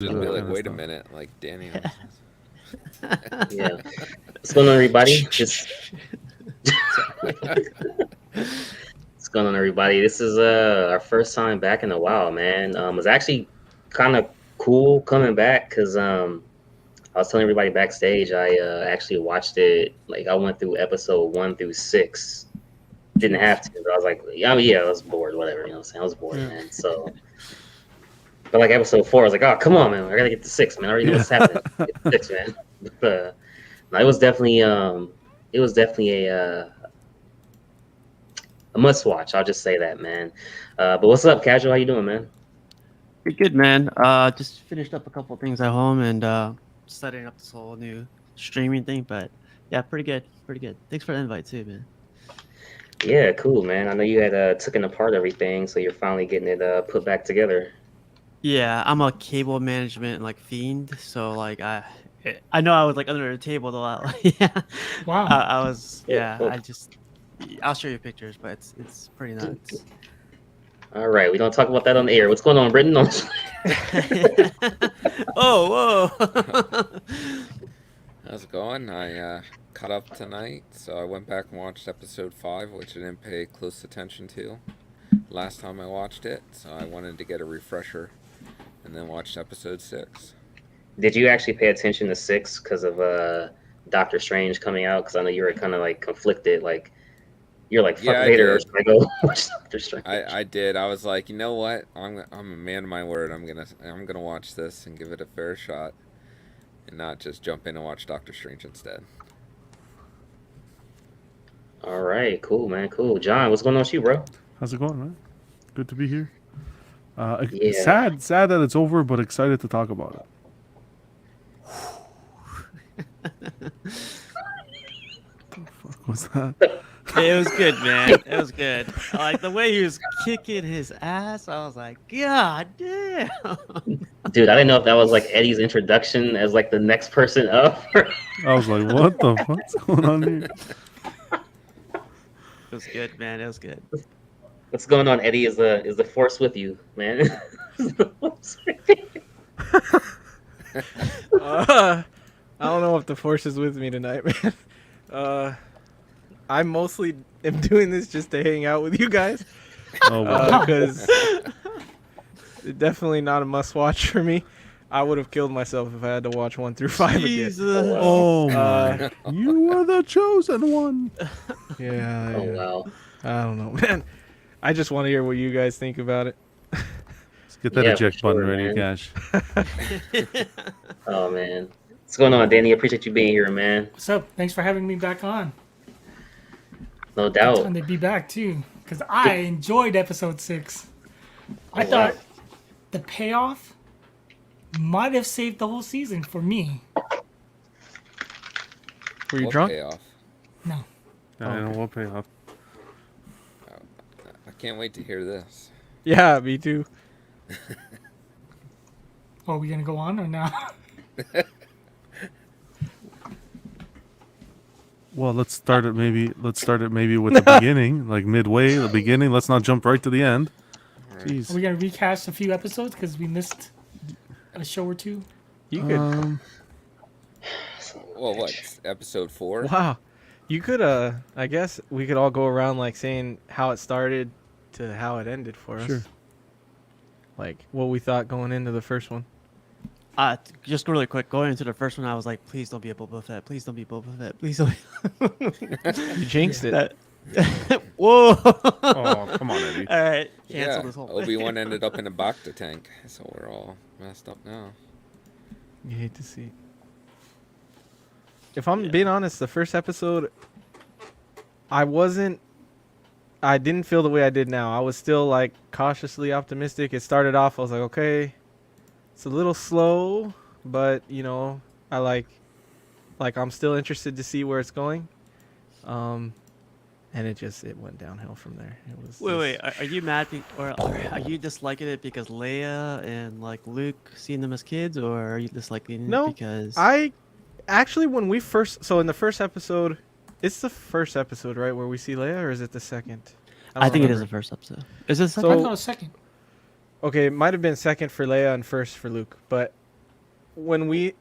I'll be like, kind of wait a stuff. minute, like Danny. Yeah. What's going on, everybody? What's going on, everybody? This is our first time back in a while, man. It's actually kind of cool coming back because I was telling everybody backstage I actually watched it. Like I went through episode 1 through 6. Didn't have to, but I was like, yeah, I was bored, whatever. You know what I'm saying? I was bored, Yeah. man. So, but like episode 4, I was like, oh, come on, man, I gotta get to 6, man. I already know what's happening. Get to 6, man. But, no, it was definitely a must watch. I'll just say that, man. But what's up, Casual? How you doing, man? Pretty good, man. Just finished up a couple of things at home and setting up this whole new streaming thing. But yeah, pretty good, pretty good. Thanks for the invite too, man. Yeah, cool, man. I know you had taken apart everything, so you're finally getting it put back together. Yeah, I'm a cable management like fiend, so like I know I was like under the table a lot. Yeah, Wow. I was. Yeah, Cool. I'll show you pictures, but it's pretty nuts. All right, we don't talk about that on the air. What's going on, Britton? Oh, whoa. How's it going? I caught up tonight, so I went back and watched episode 5, which I didn't pay close attention to last time I watched it, so I wanted to get a refresher, and then watched episode 6. Did you actually pay attention to 6 because of Doctor Strange coming out? Because I know you were kind of like conflicted, like you're like, fuck Yeah, I Vader, or did. should I go watch Doctor Strange? I did. I was like, you know what? I'm a man of my word. I'm gonna watch this and give it a fair shot, and not just jump in and watch Doctor Strange instead. All right, cool, man, cool. John, what's going on with you, bro? How's it going, man? Good to be here. Yeah. Sad that it's over, but excited to talk about it. What was that? It was good, man. It was good. Like the way he was kicking his ass, I was like, God damn. Dude, I didn't know if that was like Eddie's introduction as like the next person up. I was like, what the fuck's going on here? It was good, man. It was good. What's going on, Eddie? Is the force with you, man? I don't know if the force is with me tonight, man. I mostly am doing this just to hang out with you guys. Oh, wow. Because definitely not a must watch for me. I would have killed myself if I had to watch 1 through 5 again. Jesus. Oh my! You are the chosen one. Yeah. Oh yeah. wow. I don't know, man. I just want to hear what you guys think about it. Let's get that Yeah, eject for button sure, ready, man. Cash. Oh man. What's going on, Danny? Appreciate you being here, man. What's up? Thanks for having me back on. No doubt. And to be back too, because I enjoyed episode 6. I Oh, thought wow. the payoff might have saved the whole season for me. Were you What drunk? payoff? No, I don't know what payoff. I can't wait to hear this. Yeah, me too. are we gonna go on or not? Well, let's start it maybe with the beginning, like midway, the beginning. Let's not jump right to the end. Are Jeez. we gonna recast a few episodes because we missed a show or two? You could. Well, what? Episode 4? Wow. You could, I guess we could all go around like saying how it started to how it ended for us. Sure. Like what we thought going into the first one. Just really quick, going into the first one, I was like, please don't be a Boba Fett. Please don't be Boba Fett. Please don't be. You jinxed it. Whoa. Oh, come on, Eddie. All right. Cancel Yeah, this whole Obi-Wan ended up in a Bacta tank, so we're all messed up now. You hate to see. If I'm being honest, the first episode, I didn't feel the way I did now. I was still like cautiously optimistic. It started off, I was like, okay, it's a little slow, but you know, I like I'm still interested to see where it's going. And it went downhill from there. It was Wait. Are you mad or are you disliking it because Leia and like Luke seeing them as kids, or are you disliking No, it because I actually in the first episode, it's the first episode, right, where we see Leia, or is it the second? I think it is remember. the first episode. Is it So- I thought it was second. Okay, it might have been second for Leia and first for Luke, but when we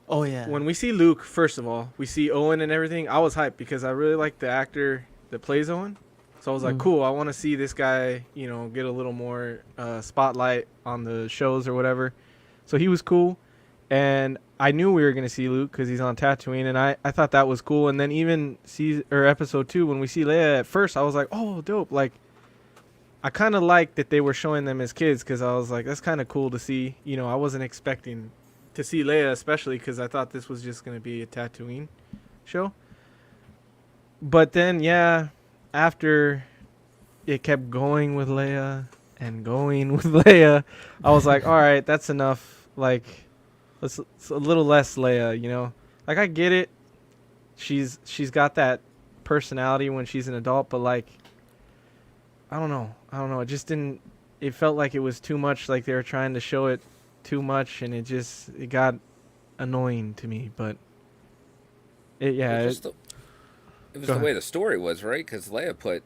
Oh yeah. when we see Luke, first of all, we see Owen and everything. I was hyped because I really like the actor that plays Owen. So I was like, cool. I want to see this guy, you know, get a little more spotlight on the shows or whatever. So he was cool, and I knew we were gonna see Luke because he's on Tatooine, and I thought that was cool. And then even episode 2, when we see Leia, at first I was like, oh, dope. Like, I kind of liked that they were showing them as kids because I was like, that's kind of cool to see. You know, I wasn't expecting to see Leia, especially because I thought this was just gonna be a Tatooine show. But then, yeah, after it kept going with Leia and going with Leia, I was like, all right, that's enough. Like, it's a little less Leia, you know? Like, I get it. She's got that personality when she's an adult, but like, I don't know. It just didn't. It felt like it was too much. Like they were trying to show it too much, and it got annoying to me. But it was the way the story was, right? Because Leia put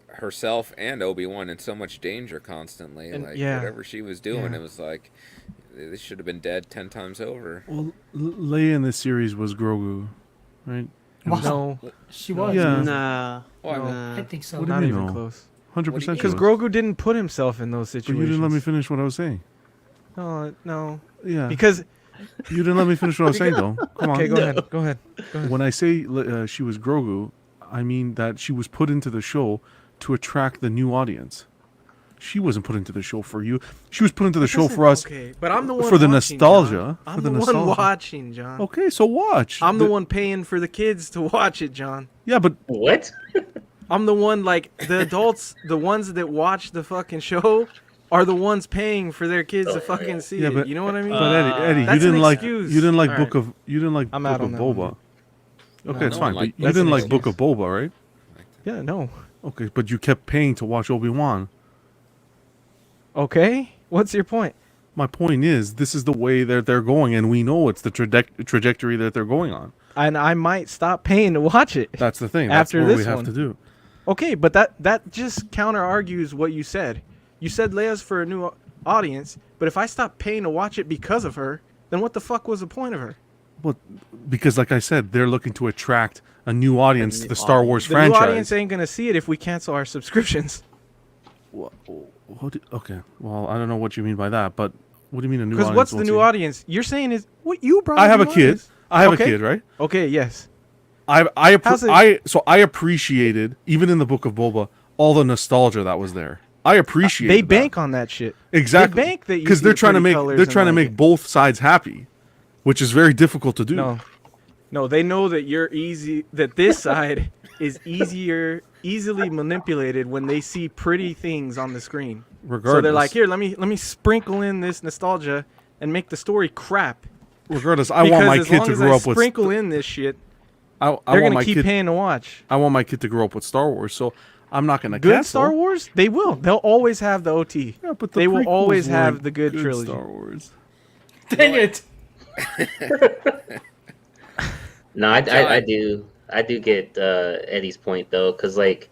herself and Obi-Wan in so much danger constantly. And, like yeah. whatever she was doing, Yeah. it was like they should have been dead 10 times over. Well, Leia in this series was Grogu, right? It was- No, She was. Yeah. Nah. Well, I mean, Nah. I think so. What do you not mean, even no? close. 100%. Because she Because was. Grogu didn't put himself in those But situations. you didn't let me finish what I was saying. No. Yeah. Because You didn't let me finish what I was saying, though. Come on. okay, go ahead. When I say she was Grogu, I mean that she was put into the show to attract the new audience. She wasn't put into the show for you. She was put into the show for us. Okay, but I'm the one for the watching, nostalgia, John. for I'm the the one nostalgia. watching, John. Okay, so watch. I'm the one paying for the kids to watch it, John. Yeah, but What? I'm the one, like, the adults, the ones that watch the fucking show are the ones paying for their kids to fucking see Yeah, it. but- You know what I mean? but Eddie, That's you an didn't like excuse. you didn't like All Book right. of you didn't like I'm Book out of on that Boba. one. Okay, No, it's no fine. one liked But you That's didn't an like Book of excuse. Boba, right? Yeah, no. Okay, but you kept paying to watch Obi-Wan. Okay? What's your point? My point is, this is the way that they're going, and we know it's the trajectory that they're going on. And I might stop paying to watch it. That's the thing. That's After what we this have one. to do. Okay, but that just counter argues what you said. You said Leia's for a new audience, but if I stop paying to watch it because of her, then what the fuck was the point of her? Well, because like I said, they're looking to attract a new audience to new the Star Wars The franchise. new audience ain't gonna see it if we cancel our subscriptions. Okay, well, I don't know what you mean by that, but what do you mean a new Because audience? what's the won't new see it? audience? You're saying is what you brought. I have a new kid. audience. I have Okay. a kid, right? Okay, yes. How's it- I appreciated, even in the Book of Boba, all the nostalgia that was there. I appreciate They bank on that shit. exactly They bank that you because see they're trying to pretty make colors they're and trying to like make it. both sides happy, which is very difficult to do. No, they know that you're easy. That this side is easily manipulated when they see pretty things on the screen. Regardless, So they're like, here, let me sprinkle in this nostalgia and make the story crap. regardless, I Because want my as kid long to as grow I up with. sprinkle in this shit, I they're want gonna my keep kid. paying to watch. I want my kid to grow up with Star Wars, so I'm not gonna Good cancel. Star Wars, they will. They'll always have the OT. Yeah, but the They will prequels always have weren't the good trilogy. Star Wars. Dang it. No, I do get Eddie's point though, because like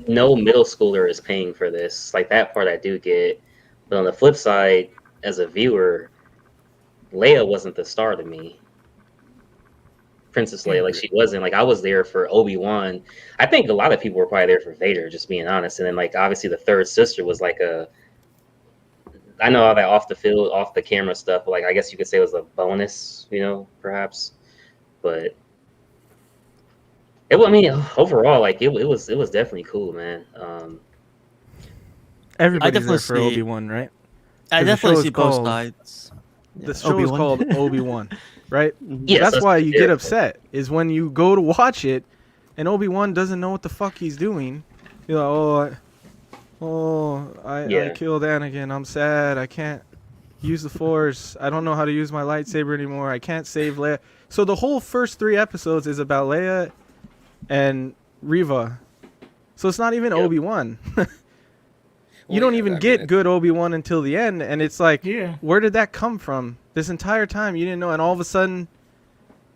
no middle schooler is paying for this. Like that part I do get, but on the flip side, as a viewer, Leia wasn't the star to me. Princess Leia, like she wasn't. Like I was there for Obi-Wan. I think a lot of people were probably there for Vader, just being honest. And then like obviously the third sister was like a. I know all that off the field, off the camera stuff. But like I guess you could say it was a bonus, you know, perhaps. But I mean, overall, like it was definitely cool, man. Everybody's definitely there for see- Obi-Wan, right? I 'Cause the definitely show see is both called- sides. The show is Obi-Wan. called Obi-Wan, right? Yes, that's why you get terrible. upset. Is when you go to watch it, and Obi-Wan doesn't know what the fuck he's doing. You're like, I Yeah. killed Anakin. I'm sad. I can't use the Force. I don't know how to use my lightsaber anymore. I can't save Leia. So the whole first 3 episodes is about Leia and Reva. So it's not even Yep. Obi-Wan. You Well, don't yeah, even I mean, get it- good Obi-Wan until the end, and it's like, Yeah. where did that come from? This entire time you didn't know, and all of a sudden,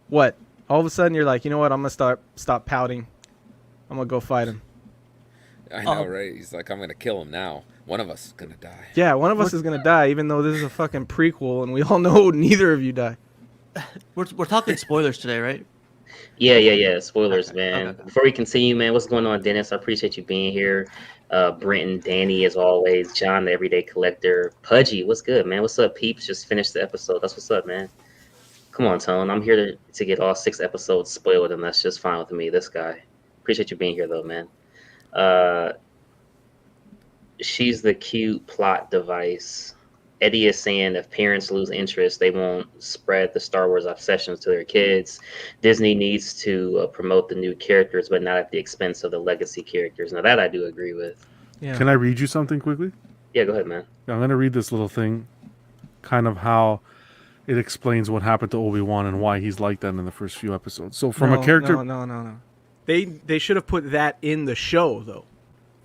what? All of a sudden you're like, you know what? I'm gonna stop pouting. I'm gonna go fight him. I know, right? He's like, I'm gonna kill him now. One of us is gonna die. Yeah, one of us is gonna die, even though this is a fucking prequel, and we all know neither of you die. We're talking spoilers today, right? Yeah. Spoilers, Okay, man. okay. Before we continue, man, what's going on, Dennis? I appreciate you being here. Brenton, Danny, as always, John, the Everyday Collector, Pudgy, what's good, man? What's up, peeps? Just finished the episode. That's what's up, man. Come on, Tone. I'm here to get all 6 episodes spoiled, and that's just fine with me. This guy. Appreciate you being here, though, man. She's the cute plot device. Eddie is saying if parents lose interest, they won't spread the Star Wars obsessions to their kids. Disney needs to promote the new characters, but not at the expense of the legacy characters. Now, that I do agree with. Yeah. Can I read you something quickly? Yeah, go ahead, man. I'm going to read this little thing, kind of how it explains what happened to Obi-Wan and why he's like that in the first few episodes. So from a character... No. They should have put that in the show, though.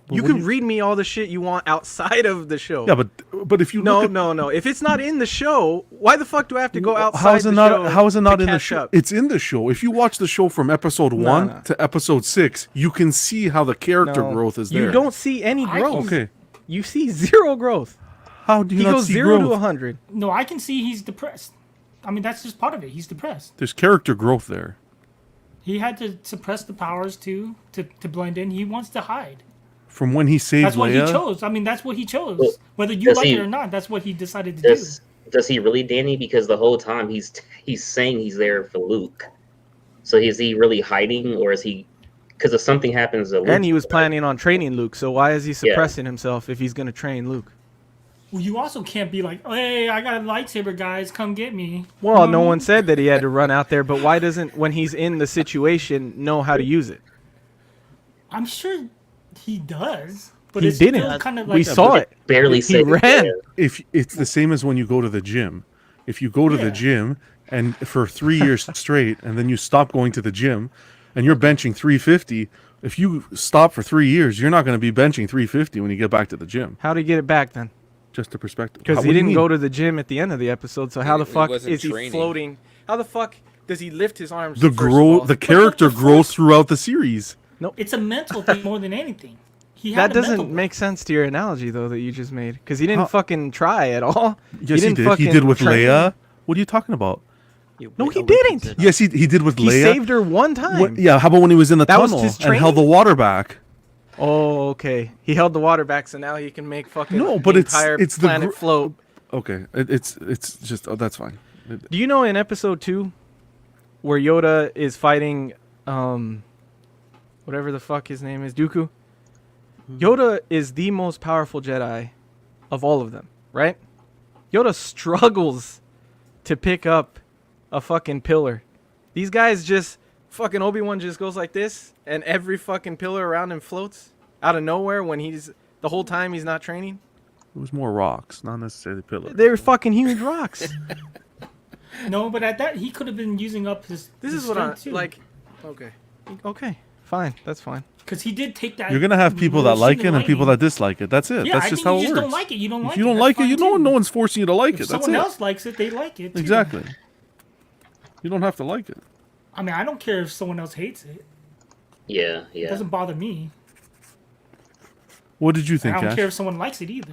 But You what can do you- read me all the shit you want outside of the show. Yeah, but if you No, look at... no. If it's not in the show, why the fuck do I have to go outside How is it the not? show? How is it not to in the catch show? up? It's in the show. If you watch the show from episode 1 no. to episode 6, you can see how the character No. growth is there. You don't see any I growth. Okay. You see zero growth. How do you He not goes see 0 to growth? 100. No, I can see he's depressed. I mean, that's just part of it. He's depressed. There's character growth there. He had to suppress the powers to blend in. He wants to hide. From when he saved That's what Leia. he chose. I mean, that's what he chose. Well, Whether you does like he- it or not, that's what he decided to Does he really, Danny? Because the whole time he's saying he's there for Luke. So is he really hiding, or is he? Because if something happens to Luke, And he was planning on training Luke, so why is he suppressing himself if he's going to train Luke? do. Well, you also can't be like, hey, I got a lightsaber, guys. Come get me. Well, You know no what I one mean? said that he had to run out there, but why doesn't, when he's in the situation, know how to use it? I'm sure he does. But He it's didn't. Still kind of We like saw it. barely He said ran. If it's the same as when you go to the gym. If you go to the Yeah. gym and for 3 years straight, and then you stop going to the gym, and you're benching 350, if you stop for 3 years, you're not going to be benching 350 when you get back to the gym. How did he get it back then? Just a perspective. Because How- he what do you didn't mean? go to the gym at the end of the episode, so how the He fuck wasn't is he training. floating? How the fuck does he lift his arms? The first of all? the character the grows first- throughout the series. it's a mental thing more than anything. He had That a mental doesn't make sense to your analogy, though, that you just made. Because he didn't How- fucking try at all. Yes, he didn't did. He fucking did with train. Leia. What are you talking about? No, he didn't. Yes, he did with He Leia. saved her one time. What- yeah, how about when he was in the That was tunnel his and held the training? water back? Oh, okay. He held the water back, so now he can make fucking No, but the it's- entire it's the planet gr- float. Okay, it's just that's fine. Do you know in episode 2 where Yoda is fighting whatever the fuck his name is, Dooku? Yoda is the most powerful Jedi of all of them, right? Yoda struggles to pick up a fucking pillar. These guys just fucking Obi-Wan just goes like this and every fucking pillar around him floats out of nowhere when he's the whole time he's not training. It was more rocks, not necessarily pillars. They're fucking huge rocks. No, but at that he could have been using up his. This his is what I strength, too. like. Okay, fine, that's fine. Because he did take that. You're gonna have people that little like sheen it of and people lightning. that dislike it. That's it. Yeah, That's I just think how you it just works. don't like it. You don't like If you don't it. like That's it, you fine, know, too. no one's forcing you to like If it. That's someone it. else likes it, they like it. Too. Exactly. You don't have to like it. I mean, I don't care if someone else hates it. Yeah, It yeah. doesn't bother me. What did you And think, I don't Ash? care if someone likes it either.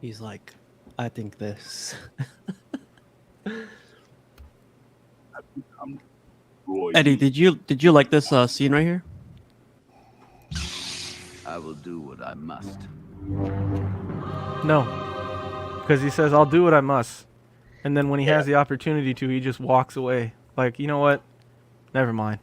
He's like, I think this. Eddie, did you like this scene right here? I will do what I must. No, because he says, "I'll do what I must," and then when he has the opportunity to, he just walks away. Like, you know what? Never mind.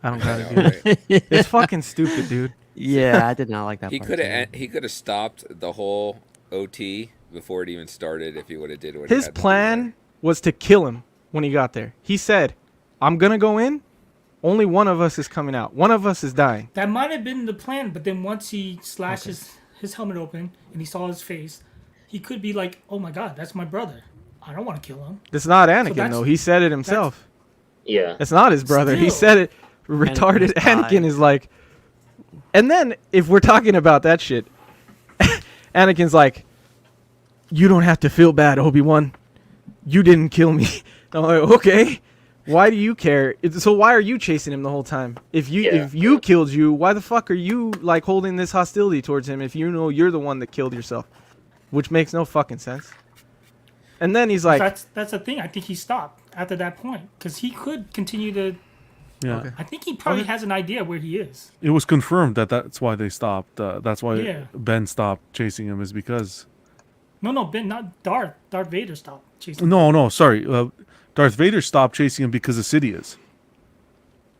I don't gotta do it. It's fucking stupid, dude. Yeah, I did not like that. He part could too. have stopped the whole OT before it even started if he would have did what His he had to do plan was to kill him when he got there. He said, "I'm gonna go in. Only one of us is coming out. One of us is dying." That might have been the plan, but then once he slashed his helmet open and he saw his face, he could be like, "Oh my God, that's my brother. I don't want to kill him." It's not Anakin that's- though. He said it himself. Yeah. It's not his brother. He Still. said it. Retarded was fine. Anakin is like. And then if we're talking about that shit, Anakin's like, "You don't have to feel bad, Obi-Wan. You didn't kill me." I'm like, okay, Why do you care? So why are you chasing him the whole time? If you killed you, why the fuck are you like holding this hostility towards him if you know you're the one that killed yourself? Which makes no fucking sense. And then he's like, that's the thing. I think he stopped after that point because he could continue to. Yeah. Okay. I think he probably has an idea where he is. It was confirmed that that's why they stopped. That's why Yeah. Ben stopped chasing him, is because... No, Ben, not Darth. Darth Vader stopped chasing. No, sorry. Darth Vader stopped chasing him because of Sidious.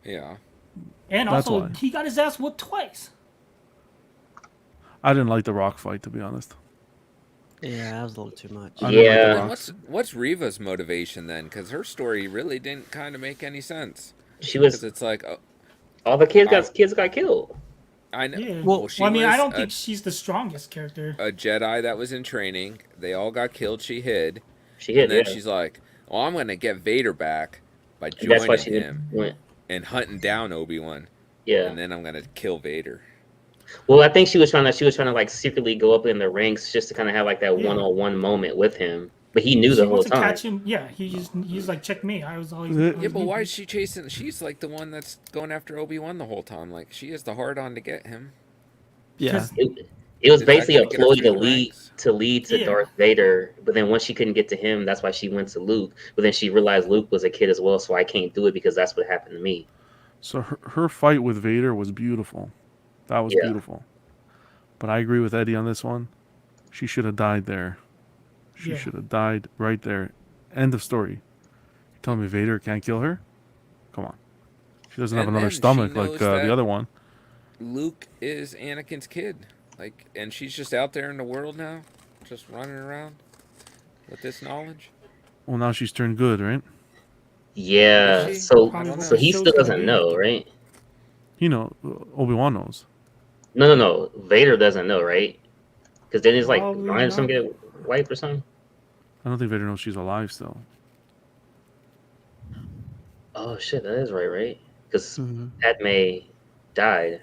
Yeah. And That's also, why. he got his ass whooped twice. I didn't like the rock fight, to be honest. Yeah, that was a little too much. I didn't like the Yeah. rocks. What's Reva's motivation then? Because her story really didn't kind of make any sense. She Because was it's like, all the kids got killed. I know. Yeah. Well, she I mean, I was don't think she's the strongest character. a Jedi that was in training. They all got killed. She hid. She hit. And then Yeah. she's like, "Oh, I'm gonna get Vader back by And that's why joining she him went. and hunting down Obi-Wan, Yeah. and then I'm gonna kill Vader." Well, I think she was trying to like secretly go up in the ranks just to kind of have like that Yeah. one-on-one moment with him. But he knew the She whole wants to time. catch him. Yeah, he's like, check me. I was always. Yeah, Yeah, but why is she chasing? She's like the one that's going after Obi-Wan the whole time. Like she is the hard on to get him. Yeah. It was Is that basically a gonna get her ploy through to the lead ranks? to Yeah. Darth Vader. But then once she couldn't get to him, that's why she went to Luke. But then she realized Luke was a kid as well, so I can't do it because that's what happened to me. So her fight with Vader was beautiful. That was Yeah. beautiful. But I agree with Eddie on this one. She should have died there. She Yeah. should have died right there. End of story. You're telling me Vader can't kill her? Come on. She doesn't have And another she stomach like knows the that- other one. Luke is Anakin's kid, like, and she's just out there in the world now, just running around with this knowledge. Well, now she's turned good, right? Yeah. Is she? So Probably what so the he show's still gonna doesn't be. know, right? You know, Obi-Wan knows. No. Vader doesn't know, right? Because then his like Probably line or something not. get wiped or something. I don't think Vader knows she's alive still. Oh shit, that is right? Because Mhm. Padme died,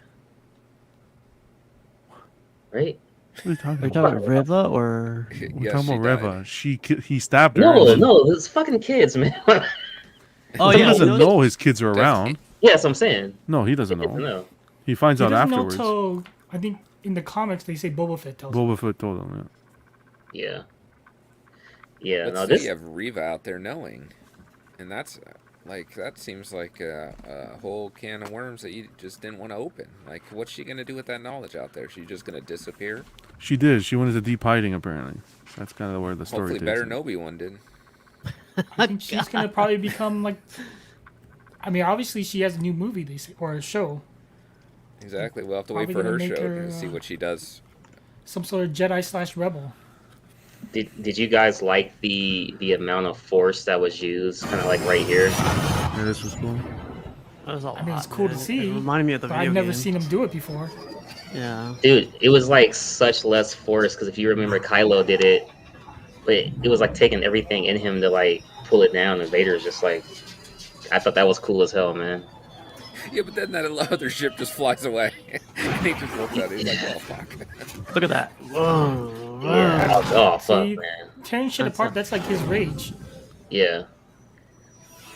right? What are you talking Are you about? talking about Riva or? We're Yeah, talking she about died. Reva. He stabbed her. No, and then- it's fucking kids, man. Oh he yeah, doesn't he knows- know his kids are Does around. Yes, I'm saying. No, he He doesn't doesn't know. know. He finds He out doesn't know afterwards. till I think in the comics they say Boba Fett tells him. Boba Fett told him. Yeah. Yeah. But No, still, this. you have Reva out there knowing, and that's like that seems like a whole can of worms that you just didn't want to open. Like, what's she gonna do with that knowledge out there? She just gonna disappear? She did. She went into deep hiding, apparently. That's kind of where the story Hopefully, takes better it. than Obi-Wan did. I think she's gonna probably become like. I mean, obviously she has a new movie they say or a show, Exactly. We'll have to wait Probably for gonna her make show her, and see what she does. some sort of Jedi/rebel. Did you guys like the amount of force that was used, kind of like right here? Yeah, this was cool. That was a I mean, it's lot, cool man. to see, It reminded me of the But video I've never game. seen him do it before. Yeah. Dude, it was like such less force because if you remember, Kylo did it, but it was like taking everything in him to like pull it down, and Vader's just like, I thought that was cool as hell, man. Yeah, but then that other ship just flies away. And he just looks at it. He's like, "Oh fuck." Look at that. Whoa. Yeah. Oh fuck, See, man. tearing shit That's apart, a- that's like his rage. Yeah.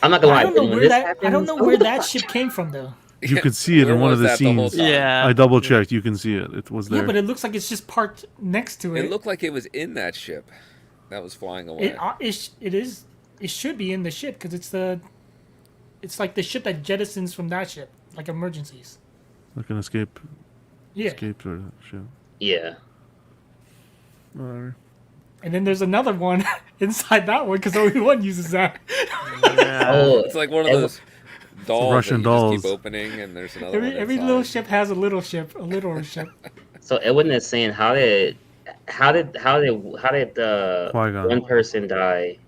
I'm not gonna lie. I don't know when where this that happened, I don't know I'm where like, that ship came from though. You could see it Where in one of was the that whole scenes. time? Yeah. I double checked. You can see it. It was there. Yeah, but it looks like it's just parked next to it. It looked like it was in that ship that was flying away. It should be in the ship because it's like the ship that jettisons from that ship, like emergencies. Like an escape Yeah. sort of shit. Yeah. Whatever. And then there's another one inside that one because Obi-Wan uses that. Yeah. Oh, It's like one of and- those dolls Russian that you dolls. just keep opening, and there's another one Every inside. little ship has a little ship, a little ship. So Edwin is saying, how did Qui-Gon. one person die,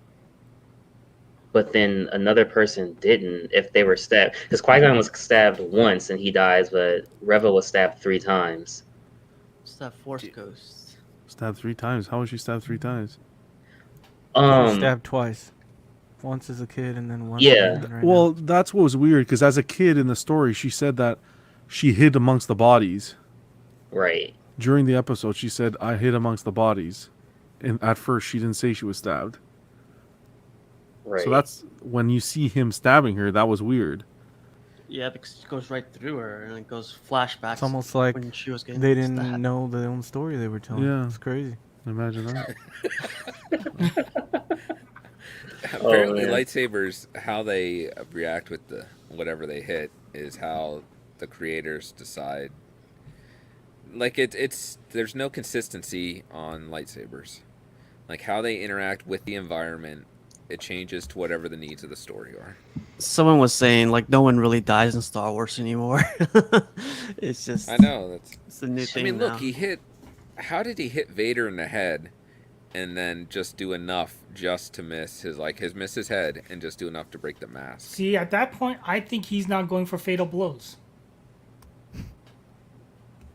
but then another person didn't if they were stabbed? Because Qui-Gon was stabbed once and he dies, but Reva was stabbed 3 times. It's that Force Ghost. Stabbed 3 times. How was she stabbed 3 times? Stabbed twice. Once as a kid and then once. Yeah. again right Well, that's what was weird because as a kid in the story, she said that she hid amongst the bodies. Right. During the episode, she said, "I hid amongst the bodies," and at first she didn't say she was stabbed. Right. So that's when you see him stabbing her. That was weird. Yeah, because it goes right through her and it goes flashbacks. It's almost like when she was getting they didn't stabbed. know their own story they were telling. Yeah. It's crazy. Imagine that. Apparently, man. lightsabers, how they react with the whatever they hit, is how the creators decide. Like it's there's no consistency on lightsabers. Like how they interact with the environment, it changes to whatever the needs of the story are. Someone was saying like no one really dies in Star Wars anymore. It's just I know that's. it's a new I thing mean, now. look, he hit. How did he hit Vader in the head, and then just do enough just to miss miss his head and just do enough to break the mask? See, at that point, I think he's not going for fatal blows.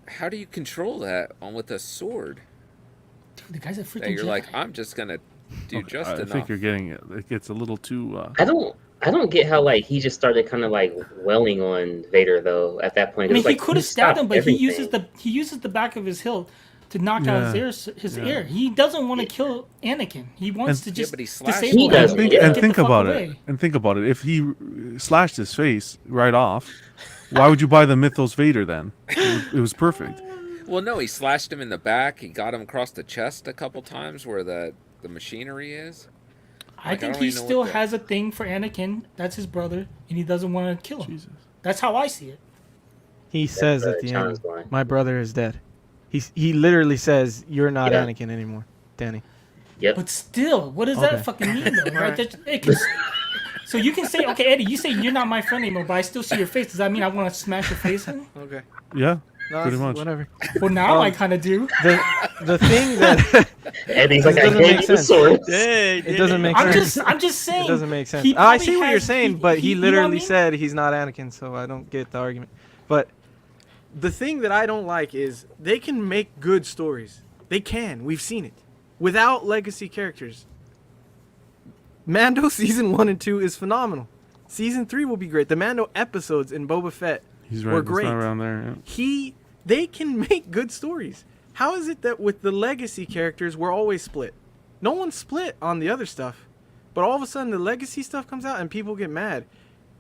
How do you control that with a sword? Dude, the guy's a freaking That you're Jedi. like, I'm just gonna do just I enough. think you're getting it. It gets a little too. I don't get how like he just started kind of like welling on Vader though at that point. I mean, It was he could have stabbed him, but everything. he uses the back of his hilt to knock out his ear. He doesn't want to kill Anakin. He wants to Yeah, just but he slashed disable He him. does, And think, yeah. and Get think the fuck about away. it. And think about it. If he slashed his face right off, why would you buy the Mythos Vader then? It was perfect. Well, no, he slashed him in the back. He got him across the chest a couple times where the machinery is. I Like, I think don't he even know still what the- has a thing for Anakin. That's his brother, and he doesn't want to kill him. Jesus. That's how I see it. He says at the John's end, line. "My brother is dead." He literally says, "You're not Yeah. Anakin anymore, Danny." Yep. But still, what does Okay. that fucking mean, though? Right? So you can say, okay, Eddie, you say you're not my friend anymore, but I still see your face. Does that mean I want to smash your face in? Okay. Yeah, No, pretty it's much. whatever. Well, now I kind of do. The thing that Eddie's like, It I doesn't gave make you the sense. sword. it doesn't make I'm sense. just saying. It doesn't make sense. he I probably see what you're has- saying, but he you know what I literally mean? said he's not Anakin, so I don't get the argument. But the thing that I don't like is they can make good stories. They can. We've seen it. Without legacy characters. Mando season 1 and 2 is phenomenal. Season 3 will be great. The Mando episodes in Boba Fett He's were right. It's great. not around there. Yeah. They can make good stories. How is it that with the legacy characters we're always split? No one's split on the other stuff, but all of a sudden the legacy stuff comes out and people get mad.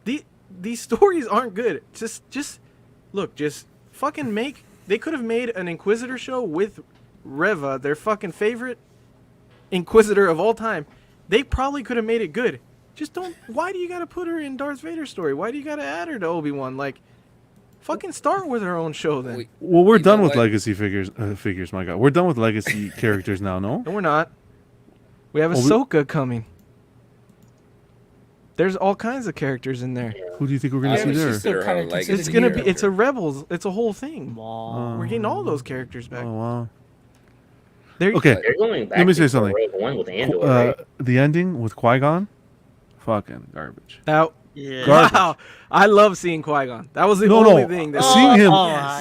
These stories aren't good. Just look, just fucking make. They could have made an Inquisitor show with Reva, their fucking favorite Inquisitor of all time. They probably could have made it good. Just don't. Why do you gotta put her in Darth Vader's story? Why do you gotta add her to Obi-Wan? Like, fucking start with her own show then. Well, we're You done know with what? legacy figures. My God, we're done with legacy characters now. No. No, we're not. We have Well, Ahsoka coming. There's all kinds of characters in there. Who do you think we're I gonna see would there? consider Still kinda her a legacy considered It's gonna be. character. It's a Rebels. It's a whole thing. Wow. We're getting all those characters back. Oh wow. There. Okay. They're going back Let me say to something. Rogue One with Andor, right? The ending with Qui-Gon, fucking garbage. Now, Yeah. Garbage. wow. I love seeing Qui-Gon. That was the No, only no. thing that.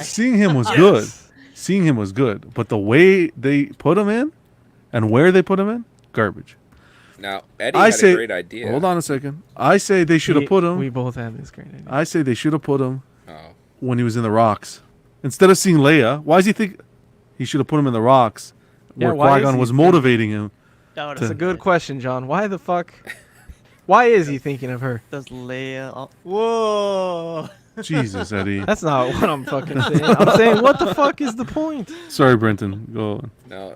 Seeing him was good. Seeing him was good, but the way they put him in, and where they put him in, garbage. Now, Eddie I had say. a great idea. Hold on a second. I say they should have put him. We both had this great idea. I say they should have put him Oh. when he was in the rocks. Instead of seeing Leia, why does he think he should have put him in the rocks Yeah, where why is Qui-Gon he was thinking- motivating him? That That's a good question, John. Why the fuck? Why is he thinking of her? Does Leia? Whoa. Jesus, Eddie. That's not what I'm fucking saying. I'm saying, what the fuck is the point? Sorry, Brenton. Go on.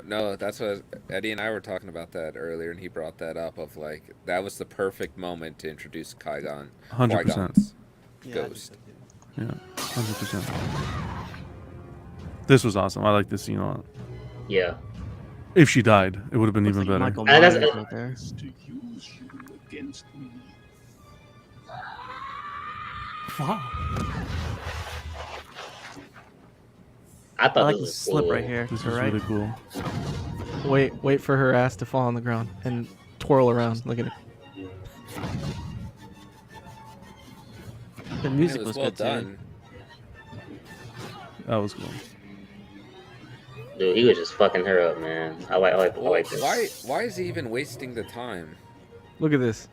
No, that's what Eddie and I were talking about that earlier, and he brought that up of like that was the perfect moment to introduce Qui-Gon. 100%. Qui-Gon's Yeah, ghost. Yeah, 100%. This was awesome. I like this scene a lot. Yeah. If she died, it would have been Looks even like better. Michael that's- Myers right there. To use you against me. Wow. I thought I like this the was slip cool. right here. This to is the right. really cool. Wait for her ass to fall on the ground and twirl around. Look at it. The It music was was well good too. done. That was cool. Dude, he was just fucking her up, man. I like this. Why is he even wasting the time? Look at this.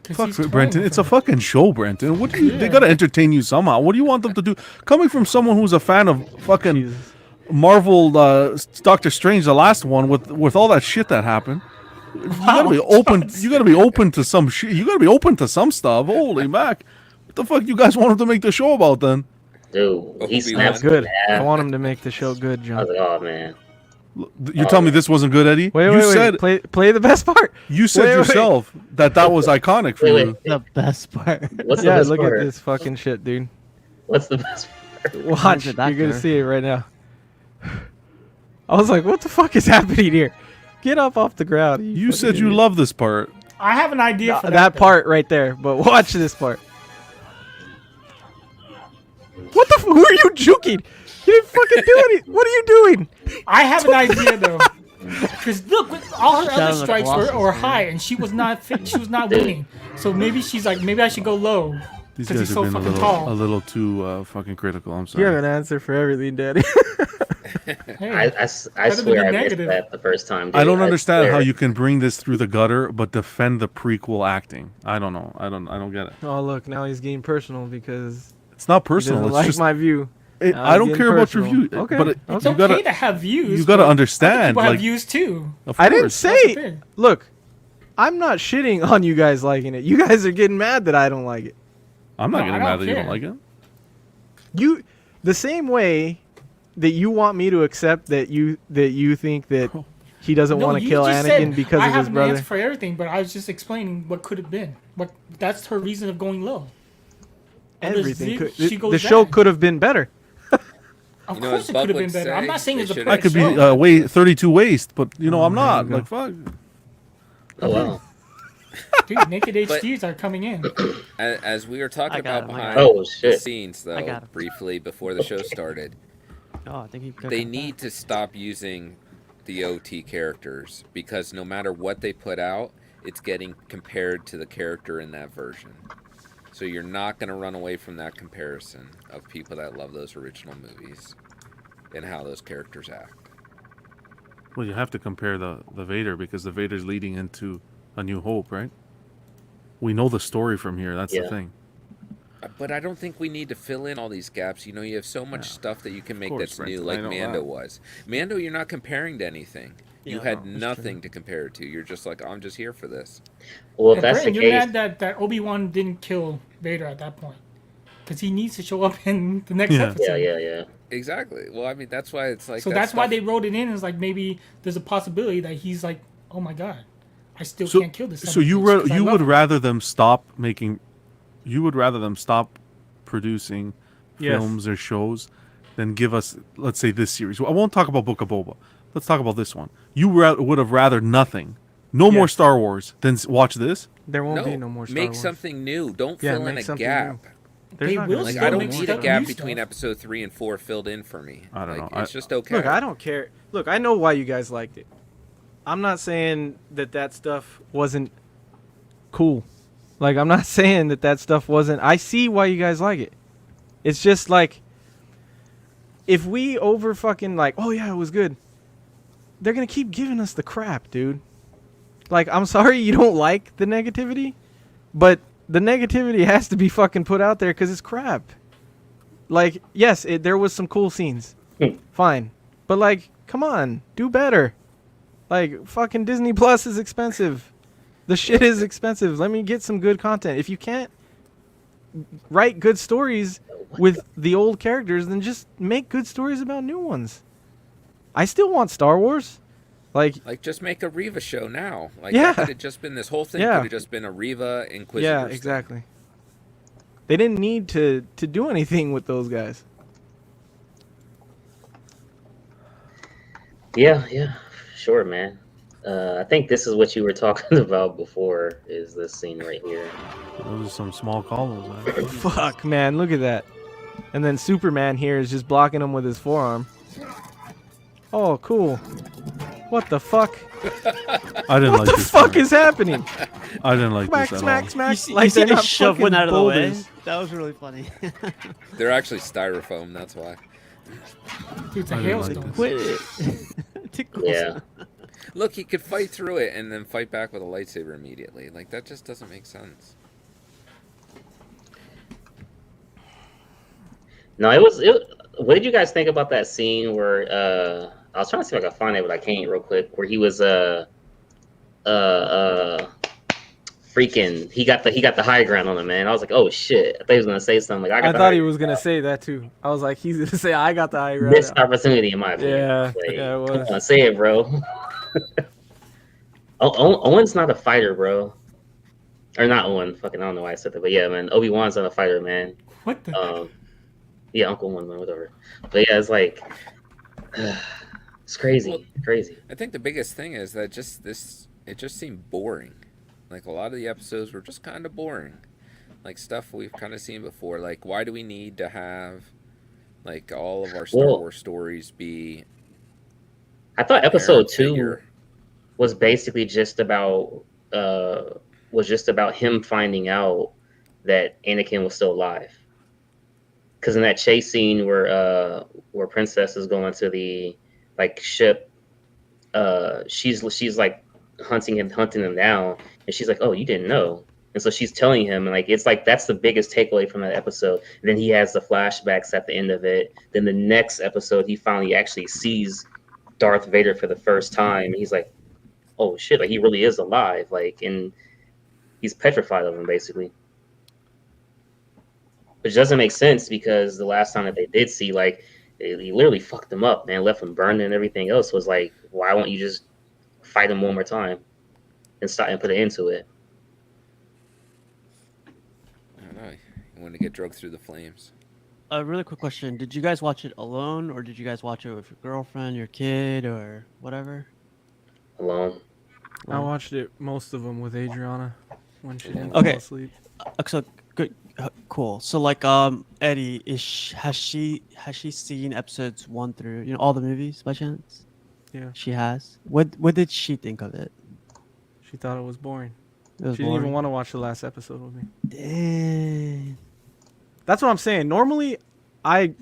'Cause Fuck he's it, Brenton. twirling It's a from- fucking show, Brenton. What do you? They gotta entertain you somehow. What do you want them to do? Coming from someone who's a fan of fucking Jesus. Marvel, Doctor Strange, the last one, with all that shit that happened. You gotta be open. You gotta be open to some shit. You gotta be open to some stuff. Holy mac! What the fuck you guys want him to make the show about then? Dude, he Obi-Wan. snaps Good. in I half. want him to make the show good, I John. was like, oh man. You tell me this wasn't good, Eddie. Wait, you wait, said wait. Play the best part. you said wait. yourself that was iconic for Wait, you. wait. The best part. What's the Yeah, best look part? at this fucking shit, dude. What's the best part? Watch, did you're that gonna go? see it right now. I was like, what the fuck is happening here? Get up off the ground. You said fucking you idiot. love this part. I have an idea for that though. part right there, but watch this part. What the? Who are you juking? You didn't fucking do anything. What are you doing? I have an idea though. Because look, all her Down other in the strikes Colossus, were man. high, and she was not fit. She was not winning. So maybe she's like, maybe I should go low These because guys he's have so been fucking a tall. little too fucking critical. I'm You sorry. have an answer for everything, Daddy. Hey, I than swear be I missed negative. that the first time. Dude. I don't understand swear. how you can bring this through the gutter but defend the prequel acting. I don't know. I don't get it. Oh look, now he's getting personal because It's not he personal. doesn't It's like just my view. Now I he's don't getting care about your personal. view. Okay, But it's you okay gotta to have views. you gotta but other understand. people have Like, views too. of I didn't course. That's the say. thing. Look, I'm not shitting on you guys liking it. You guys are getting mad that I don't like it. I'm not No, I getting don't mad that you don't care. like it. You, the same way that you want me to accept that you think that he doesn't No, want to you kill just Anakin said, because I of have his an brother. answer for everything, but I was just explaining what could have been. What that's her reason of going low. And there's Everything Zeke, could. she The goes show down. could have been better. Of You know, course, as it Buck could have been would better. I'm say, not saying they it's a should've- perfect I could be show. 32 waist, but you know I'm there not. you go. Like fuck. Oh wow. Dude, naked But- HDs are coming in. As we were talking I got about him, I got behind him. Oh, the shit. scenes, I got though, him. briefly before the show started, Oh, I think he could they come need back. to stop using the OT characters because no matter what they put out, it's getting compared to the character in that version. So you're not going to run away from that comparison of people that love those original movies and how those characters act. Well, you have to compare the Vader because the Vader's leading into A New Hope, right? We know the story from here. That's the Yeah. thing. But I don't think we need to fill in all these gaps. You know, you have so much Yeah. stuff that you can make course, that's new, Brenton, like I know Mando that. was. Mando, you're not comparing to anything. You Yeah, had no, that's nothing to compare it to. You're just like, I'm just here for this. Well, if And that's Brandon, the you're case, mad that Obi-Wan didn't kill Vader at that point. Because he needs to show up in the next Yeah. episode. yeah. Exactly. Well, I mean, that's why it's like. So that that's why stuff- they wrote it in. Is like maybe there's a possibility that he's like, oh my god, I still So, can't kill this. so you son of a bitch 'cause I you love would him. rather them stop making, you would rather them stop producing Yes. films or shows than give us, let's say, this series. I won't talk about Book of Boba. Let's talk about this one. You would have rather nothing, no more Yes. Star Wars, than watch this. There won't be no more Star make Wars. something new. Don't Yeah, fill in make a something gap. There's They not will gonna Like be still I don't make need a stuff- gap new between stuff. episode 3 and 4 filled in for me. I don't Like, know. It's just okay. Look, I don't care. Look, I know why you guys liked it. I'm not saying that stuff wasn't cool. Like, I'm not saying that stuff wasn't. I see why you guys like it. It's just like, if we over fucking like, oh yeah, it was good, they're gonna keep giving us the crap, dude. Like, I'm sorry you don't like the negativity, but the negativity has to be fucking put out there because it's crap. Like, yes, there was some cool scenes. Fine. But, like, come on. Do better. Like, fucking Disney Plus is expensive. The shit is expensive. Let me get some good content. If you can't write good stories with the old characters, then just make good stories about new ones. I still want Star Wars. Like, just make a Riva show now. Like Yeah. that could have just been this whole thing. Yeah. Could have just been a Riva Inquisitor. yeah, thing. exactly. They didn't need to do anything with those guys. Yeah, sure, man. I think this is what you were talking about before. Is this scene right here? Those are some small columns. Man. Fuck, man, look at that. And then Superman here is just blocking him with his forearm. Oh, cool. What the fuck? I didn't What like the this. fuck part. is happening? I didn't like Smack, this at smack, all. smack. You Like see they're they not shove one fucking out of the way. boulders. That was really funny. They're actually styrofoam. That's why. Dude, it's a I didn't like hailstone. this. Quit it. Tickles. Yeah, Look, he could fight through it and then fight back with a lightsaber immediately. Like that just doesn't make sense. no, it was. What did you guys think about that scene where I was trying to see if I could find it, but I can't real quick. Where he was freaking he got the high ground on him, man. I was like, oh shit. I thought he was gonna say something like I got I the thought high he was gonna say that too. I was like, he's gonna say I got the high ground. missed opportunity in my opinion. Yeah, Like, yeah, it was. come on, say it, bro. Owen's not a fighter, bro. Or not Owen. Fucking I don't know why I said that, but yeah, man. Obi-Wan's not a fighter, man. What the? Yeah, Uncle One, man, whatever. But yeah, it's like it's crazy, crazy. I think the biggest thing is that it just seemed boring. Like a lot of the episodes were just kind of boring. Like stuff we've kind of seen before. Like why do we need to have like all of our Star Wars stories be? I thought episode 2 figure? was basically just about him finding out that Anakin was still alive. Because in that chase scene where Princess is going to the like ship, she's like hunting him down, and she's like, "Oh, you didn't know," and so she's telling him, and like it's like that's the biggest takeaway from that episode. And then he has the flashbacks at the end of it. Then the next episode, he finally actually sees Darth Vader for the first time, and he's like, "Oh shit! Like he really is alive!" Like, and he's petrified of him basically. Which doesn't make sense because the last time that they did see, like, he literally fucked him up, man, left him burning and everything else. Was like, why won't you just fight him one more time and stop and put an end to it? I don't know. You want to get drugged through the flames. A really quick question: did you guys watch it alone, or did you guys watch it with your girlfriend, your kid, or whatever? Alone. I watched it most of them with Adriana when she didn't Okay. fall asleep. So good, cool. So like, Eddie, has she seen episodes 1 through all the movies by chance? Yeah, She has. What did she think of it? she thought it was boring. It was She didn't even boring. want to watch the last episode with me. Dang. That's what I'm saying. Normally I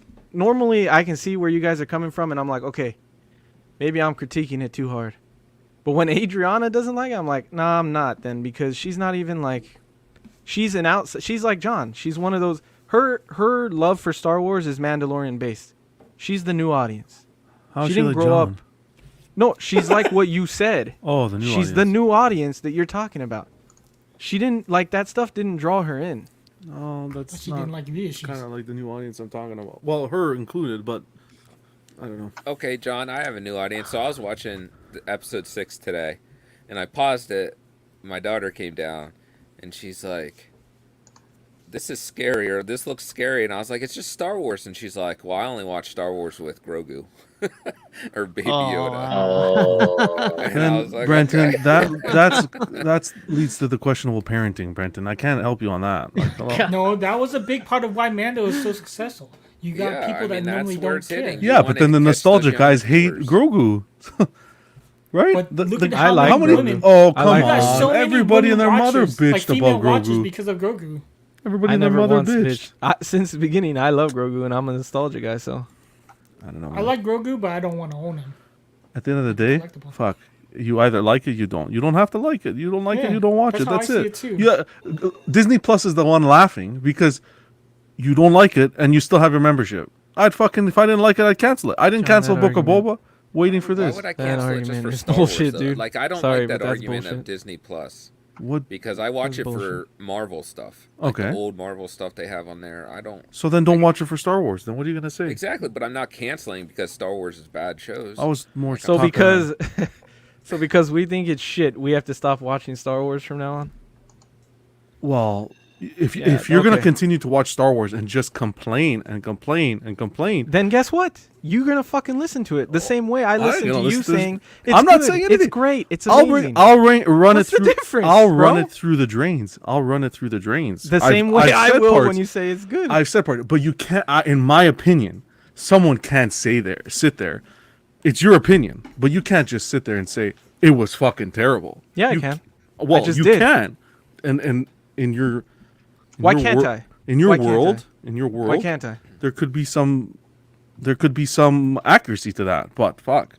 can see where you guys are coming from, and I'm like, okay, maybe I'm critiquing it too hard. But when Adriana doesn't like it, I'm like, nah, I'm not then, because she's not even like, she's like John. She's one of those. Her love for Star Wars is Mandalorian based. She's the new audience. How She she didn't like grow John? up. No, she's like what you said. Oh, the new She's audience. the new audience that you're talking about. She didn't like that stuff. Didn't draw her in. Oh, But that's she not didn't like the issues. kind of like the new audience I'm talking about. Well, her included, but I don't know. Okay, John, I have a new audience. So I was watching episode 6 today, and I paused it. My daughter came down, and she's like, "This is scary," or "This looks scary," and I was like, "It's just Star Wars," and she's like, "Well, I only watch Star Wars with Grogu." Or Baby Yoda. Oh, And I was And like, Brenton, okay. that's leads to the questionable parenting, Brenton. I can't help you on that. Like, well, No, that was a big part of why Mando is so successful. You got Yeah, people I that mean, that's normally where don't it's care. hitting. yeah, You but wanna then the catch those nostalgic young guys hate viewers. Grogu, right? But look at I how like many many? women. Oh, I come like You got on! so many Everybody and women their mother watchers, like bitched female about watchers Grogu. because of Grogu. Everybody I and their never mother once bitched. since the beginning. I love Grogu, and I'm a nostalgia guy. So I don't know. I man. like Grogu, but I don't want to own him. At the end of the day, collectible. fuck. You either like it, you don't. You don't have to like it. You don't like it, Yeah, you don't watch that's it. how I That's see it. it too. Yeah, Disney Plus is the one laughing because you don't like it and you still have your membership. I'd fucking if I didn't like it, I'd cancel it. I didn't John, cancel that Book of argument- Boba, waiting for Why this. would I That cancel it just argument for is Star bullshit, Wars, though? dude. Like, I don't Sorry, like that but that's argument bullshit. of Disney Plus What? because I watch That's it for bullshit. Marvel stuff. Like Okay. the old Marvel stuff they have on there. I don't So then don't watch it for Star Wars. Then what are you gonna say? exactly, but I'm not canceling because Star Wars is bad shows. I was more Like, so talking because so because we think it's shit, we have to stop watching Star Wars from now on. well, if Yeah, you're gonna okay. continue to watch Star Wars and just complain and complain and complain, Then guess what? You're gonna fucking listen to it the same way I listen ain't to gonna you listen to this. saying it's I'm not good, saying it's anything. great, it's amazing. I'll run What's it the through. difference, I'll run bro? it through the drains. I'll run it through the drains. the same way I said will parts. when you say it's good. I've said part, but you can't. In my opinion, someone can't sit there. It's your opinion, but you can't just sit there and say it was fucking terrible. Yeah, I You can. Well, just you did. can, and in your Why your can't I? In your Why can't world, I? in your world, Why can't I? there could be some accuracy to that. But fuck,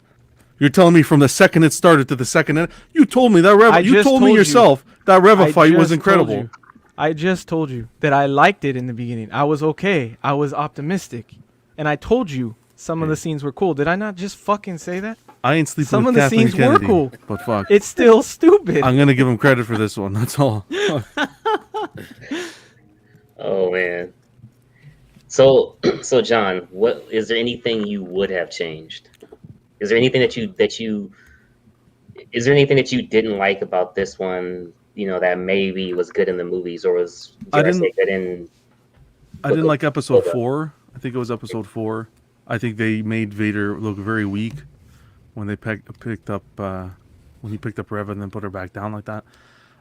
you're telling me from the second it started to the second end. You told me that Reva. I You just told me told you. yourself that Reva I fight was just incredible. told you. I just told you that I liked it in the beginning. I was okay. I was optimistic. And I told you some of the scenes were cool. Did I not just fucking say that? I ain't sleeping Some with of the Kathleen scenes were Kennedy, cool. but fuck. It's still stupid. I'm gonna give him credit for this one. That's all. Oh man. So John, what is there anything you would have changed? Is there anything that you is there anything that you didn't like about this one, that maybe was good in the movies or was I dare I say didn't- good in I didn't like episode Okay. 4. I think it was episode 4. I think they made Vader look very weak when they picked up when he picked up Rev and then put her back down like that.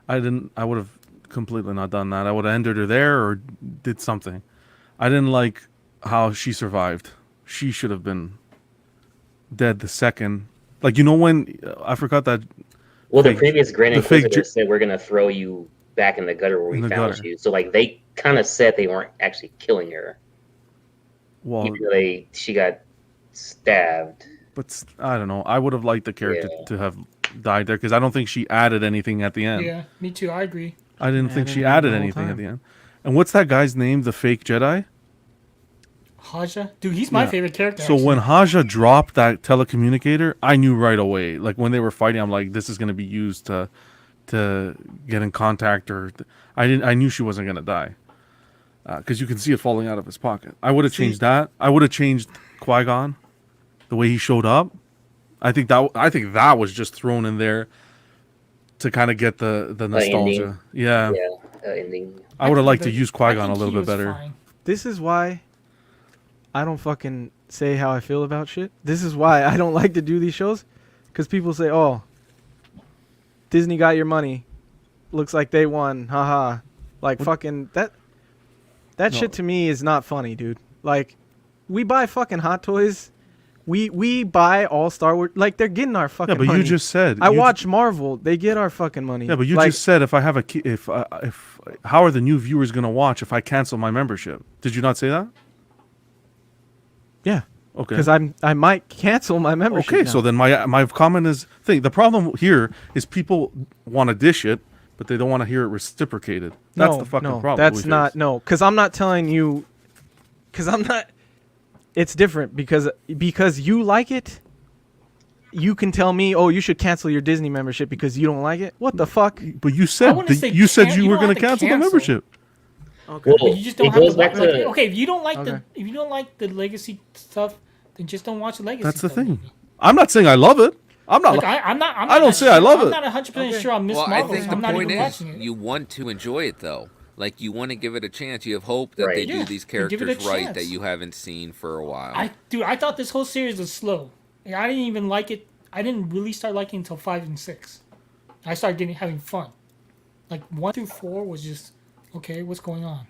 I would have completely not done that. I would have ended her there or did something. I didn't like how she survived. She should have been dead the second. Like, when I forgot that. Well, the fake- previous Grand the fake Inquisitor ju- said we're gonna throw you back in the gutter where we In the found gutter. you. So like they kind of said they weren't actually killing her. Well, Even though she got stabbed. but I don't know. I would have liked the character Yeah. to have died there because I don't think she added anything at the end. Yeah, me too. I agree. I didn't Yeah, think I she didn't added the whole anything at time. the end. And what's that guy's name? The fake Jedi? Haja, dude, he's my Yeah. favorite character. So actually. when Haja dropped that telecommunicator, I knew right away. Like when they were fighting, I'm like, this is gonna be used to get in contact. I knew she wasn't gonna die because you can see it falling out of his pocket. I would have changed that. I would have changed Qui-Gon, the way he showed up. I think that was just thrown in there to kind of get the nostalgia. ending. Yeah, Ending. I would have liked to think use I Qui-Gon a think little he bit was better. fine. This is why I don't fucking say how I feel about shit. This is why I don't like to do these shows. Because people say, oh, Disney got your money. Looks like they won. Haha. Like, fucking, that shit to me is not funny, dude. Like, we buy fucking Hot Toys. We buy all Star Wars. Like, they're getting our fucking Yeah, but money. you just said I you watch Marvel. They get our fucking money. Yeah, but you Like, just said if I have if how are the new viewers gonna watch if I cancel my membership? Did you not say that? Yeah. Okay. Because I might cancel my membership. Okay, now. so then my comment is the problem here is people want to dish it, but they don't want to hear it reciprocated. That's the fucking problem. That's we not face. because I'm not telling you. Because I'm not. It's different because you like it. You can tell me, oh, you should cancel your Disney membership because you don't like it. What the fuck? But you I said wouldn't say you said can- you you were don't going have to to cancel the cancel. membership. Okay. Well, But you just don't it have goes to back like, to okay, if you don't like Okay. the legacy stuff, then just don't watch the legacy. That's the stuff. thing. I'm not saying I love it. I'm not. Like I'm not. I don't say I love I'm it. not 100% Okay. sure on Miss Well, Marvel. I think so the I'm not point even is watching it. you want to enjoy it though. Like you want to give it a chance. You have hope that they Right. do Yeah, these you give it a characters right chance. that you haven't seen for a while. I thought this whole series was slow. Like, I didn't even like it. I didn't really start liking it until 5 and 6. I started having fun. Like 1 through 4 was just okay. What's going on?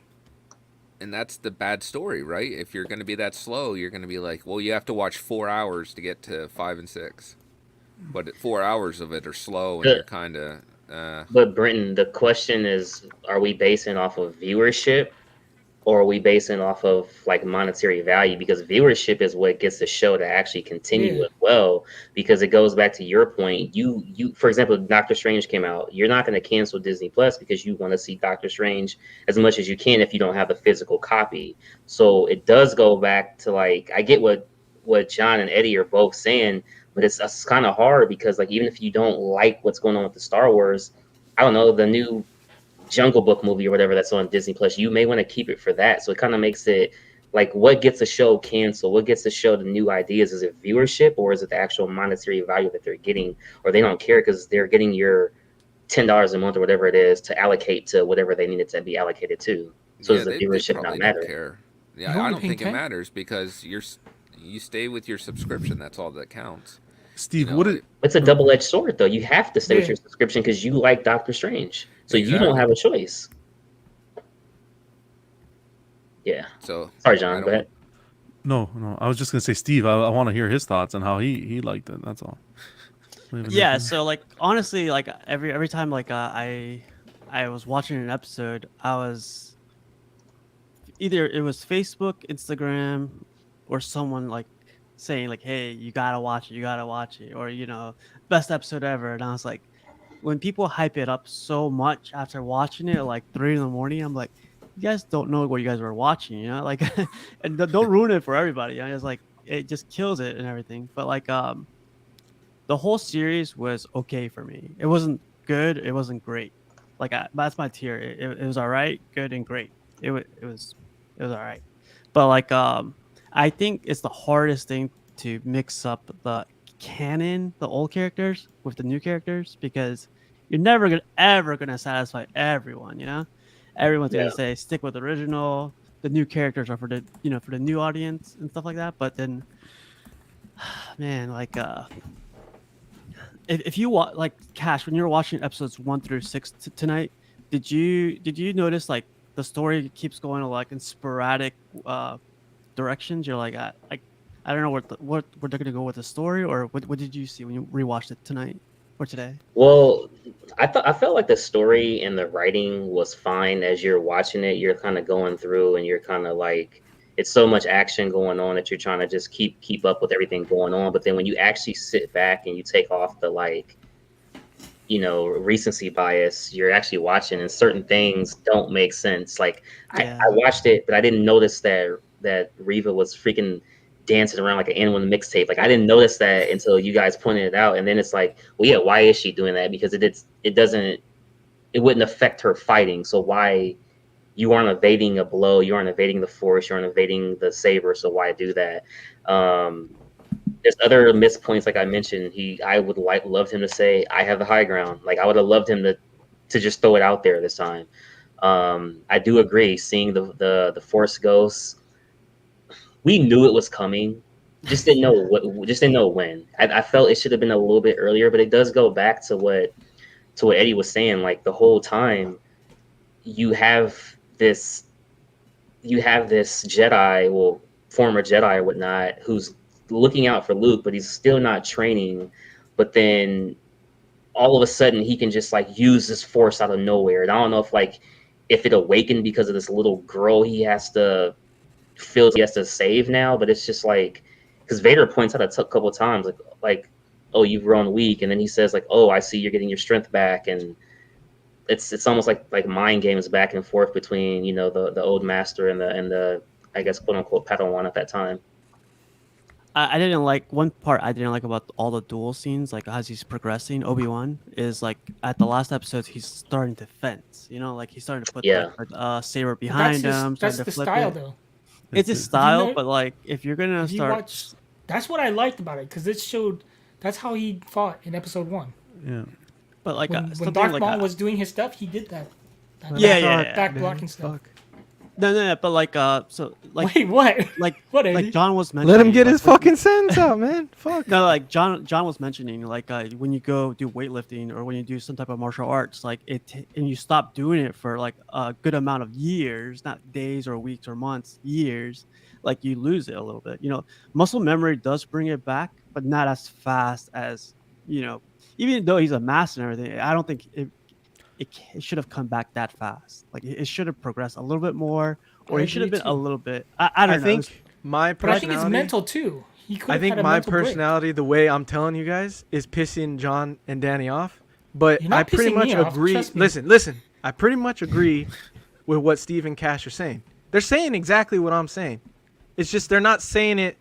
And that's the bad story, right? If you're going to be that slow, you're going to be like, well, you have to watch 4 hours to get to 5 and 6. But 4 hours of it are slow, and Good. you're kind of. But Brenton, the question is, are we basing off of viewership or are we basing off of like monetary value? Because viewership is what gets the show to actually continue Yeah. as well. Because it goes back to your point. You for example, Doctor Strange came out. You're not going to cancel Disney Plus because you want to see Doctor Strange as much as you can if you don't have a physical copy. So it does go back to like, I get what John and Eddie are both saying, but it's kind of hard because like even if you don't like what's going on with the Star Wars, I don't know, the new Jungle Book movie or whatever that's on Disney Plus, you may want to keep it for that. So it kind of makes it like, what gets a show canceled? What gets a show the new ideas? Is it viewership or is it the actual monetary value that they're getting? Or they don't care because they're getting your $10 a month or whatever it is to allocate to whatever they need it to be allocated to. So does the viewership not probably matter? don't care. Yeah, You're I only don't paying think it 10? matters because you stay with your subscription. That's all that counts. Steve, You know, what did It's a double-edged sword, though. You have to stay with Yeah. your subscription because you like Doctor Strange, so you Exactly. don't have a choice. Yeah. So Sorry, I John. don't- Go ahead. No. I was just gonna say, Steve. I want to hear his thoughts on how he liked it. That's all. Yeah, so like honestly, like every time like I was watching an episode, I was either it was Facebook, Instagram, or someone like saying like, "Hey, you gotta watch it," or best episode ever. And I was like, when people hype it up so much after watching it at like 3 in the morning, I'm like, you guys don't know what you guys were watching, like, and don't ruin it for everybody. It's like it just kills it and everything. But like the whole series was okay for me. It wasn't good. It wasn't great. Like that's my tier. It was all right, good, and great. It was all right. But like I think it's the hardest thing to mix up the canon, the old characters with the new characters, because you're never gonna ever gonna satisfy everyone. You know, everyone's Yeah. gonna say stick with the original. The new characters are for the for the new audience and stuff like that. But then, man, like if you like Cash, when you were watching episodes 1 through 6 tonight, did you notice like the story keeps going like in sporadic directions? You're like I don't know what they're gonna go with the story, or what did you see when you rewatched it tonight or today? Well, I felt like the story and the writing was fine as you're watching it. You're kind of going through, and you're kind of like, it's so much action going on that you're trying to just keep up with everything going on. But then when you actually sit back and you take off the like, recency bias, you're actually watching, and certain things don't make sense. Like Yeah. I watched it, but I didn't notice that Reva was freaking dancing around like an N1 mixtape. Like I didn't notice that until you guys pointed it out, and then it's like, well, yeah, why is she doing that? Because it wouldn't affect her fighting. So why? You aren't evading a blow, you aren't evading the force, you aren't evading the saber. So why do that? There's other missed points, like I mentioned. I would loved him to say, "I have the high ground." Like I would have loved him to just throw it out there this time. I do agree. Seeing the force ghosts, we knew it was coming, just didn't know when. I felt it should have been a little bit earlier, but it does go back to what Eddie was saying. Like the whole time, you have this Jedi, well, former Jedi or whatnot, who's looking out for Luke, but he's still not training. But then all of a sudden he can just like use this force out of nowhere. And I don't know if it awakened because of this little girl he has to save now, but it's just like, because Vader points out a couple of times like, oh, you've grown weak, and then he says like, oh, I see you're getting your strength back, and it's almost like mind games back and forth between the old master and the I guess quote unquote Padawan at that time. I didn't like one part I didn't like about all the duel scenes, like as he's progressing. Obi-Wan is like at the last episode he's starting to fence, like he's starting to put the saber behind him. That's the style, it. though. It's his style, but like if you're gonna start, that's what I liked about it, because it showed that's how he fought in episode 1. Yeah. But like when Darth Maul was doing his stuff, he did that. Back blocking stuff. Fuck. No, but like so like wait, what? Like what? Like John was mentioning. Let him get his fucking sentence out, man. Fuck. No, like John was mentioning, like when you go do weightlifting or when you do some type of martial arts, like and you stop doing it for like a good amount of years, not days or weeks or months, years, like you lose it a little bit. Muscle memory does bring it back, but not as fast as even though he's a master and everything. I don't think it should have come back that fast. Like it should have progressed a little bit more, or it should have been a little bit. I don't know. Think my personality. But I think it's mental too. I think my personality, the way I'm telling you guys, is pissing John and Danny off. But I pretty much agree. Listen. I pretty much agree with what Steve and Cash are saying. They're saying exactly what I'm saying. It's just they're not saying it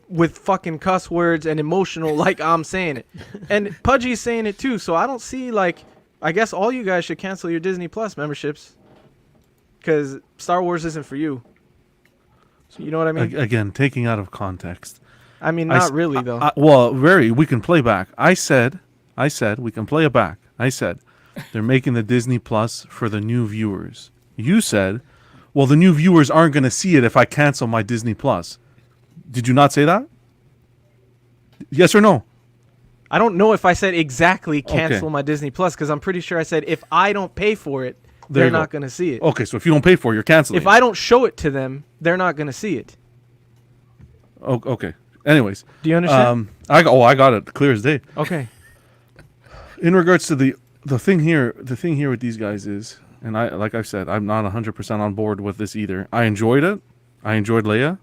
with fucking cuss words and emotional like I'm saying it. And Pudgy's saying it too. So I don't see like. I guess all you guys should cancel your Disney Plus memberships, because Star Wars isn't for you. So you know what I mean? Again, taking out of context. I mean, not really though. We can play back. I said we can play it back. I said they're making the Disney Plus for the new viewers. You said, well, the new viewers aren't going to see it if I cancel my Disney Plus. Did you not say that? Yes or no? I don't know if I said exactly cancel my Disney Plus, because I'm pretty sure I said if I don't pay for it, they're not going to see it. Okay, so if you don't pay for it, you're canceling. If I don't show it to them, they're not going to see it. Oh, okay. Anyways. Do you understand? I got it clear as day. Okay. In regards to the thing here with these guys is, and like I've said, I'm not 100% on board with this either. I enjoyed it. I enjoyed Leia.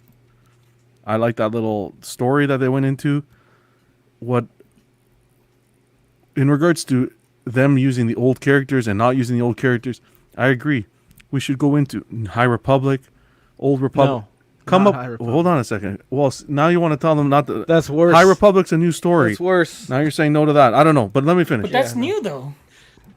I like that little story that they went into. In regards to them using the old characters and not using the old characters, I agree. We should go into High Republic, Old Republic. Come Not up. High Republic. Hold on a second. Well, now you want to tell them not to. That's worse. High Republic's a new story. That's worse. Now you're saying no to that. I don't know, but let me finish. But that's Yeah, no. new though.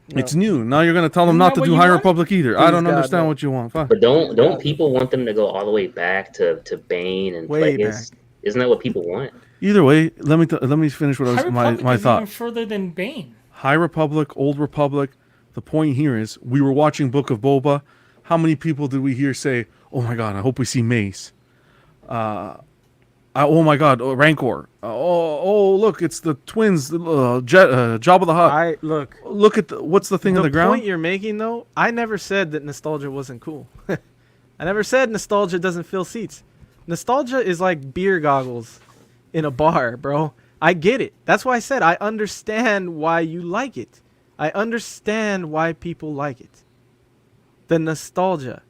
It's new. Now you're gonna tell them Isn't not that to what do you High wanted? Republic either. I Please, don't God, understand no. what you want. Fine. But don't people want them to go all the way back to Bane and Way Plagueis? Isn't that what people want? Either way, let me finish what I High was my Republic is thought. even further than Bane. High Republic, Old Republic. The point here is we were watching Book of Boba. How many people did we hear say, "Oh my God, I hope we see Mace"? Oh my God, Rancor. Look, it's the twins, Jabba the Hutt. Look at what's the thing on the ground? point you're making, though, I never said that nostalgia wasn't cool. I never said nostalgia doesn't fill seats. Nostalgia is like beer goggles in a bar, bro. I get it. That's why I said I understand why you like it. I understand why people like it. The nostalgia.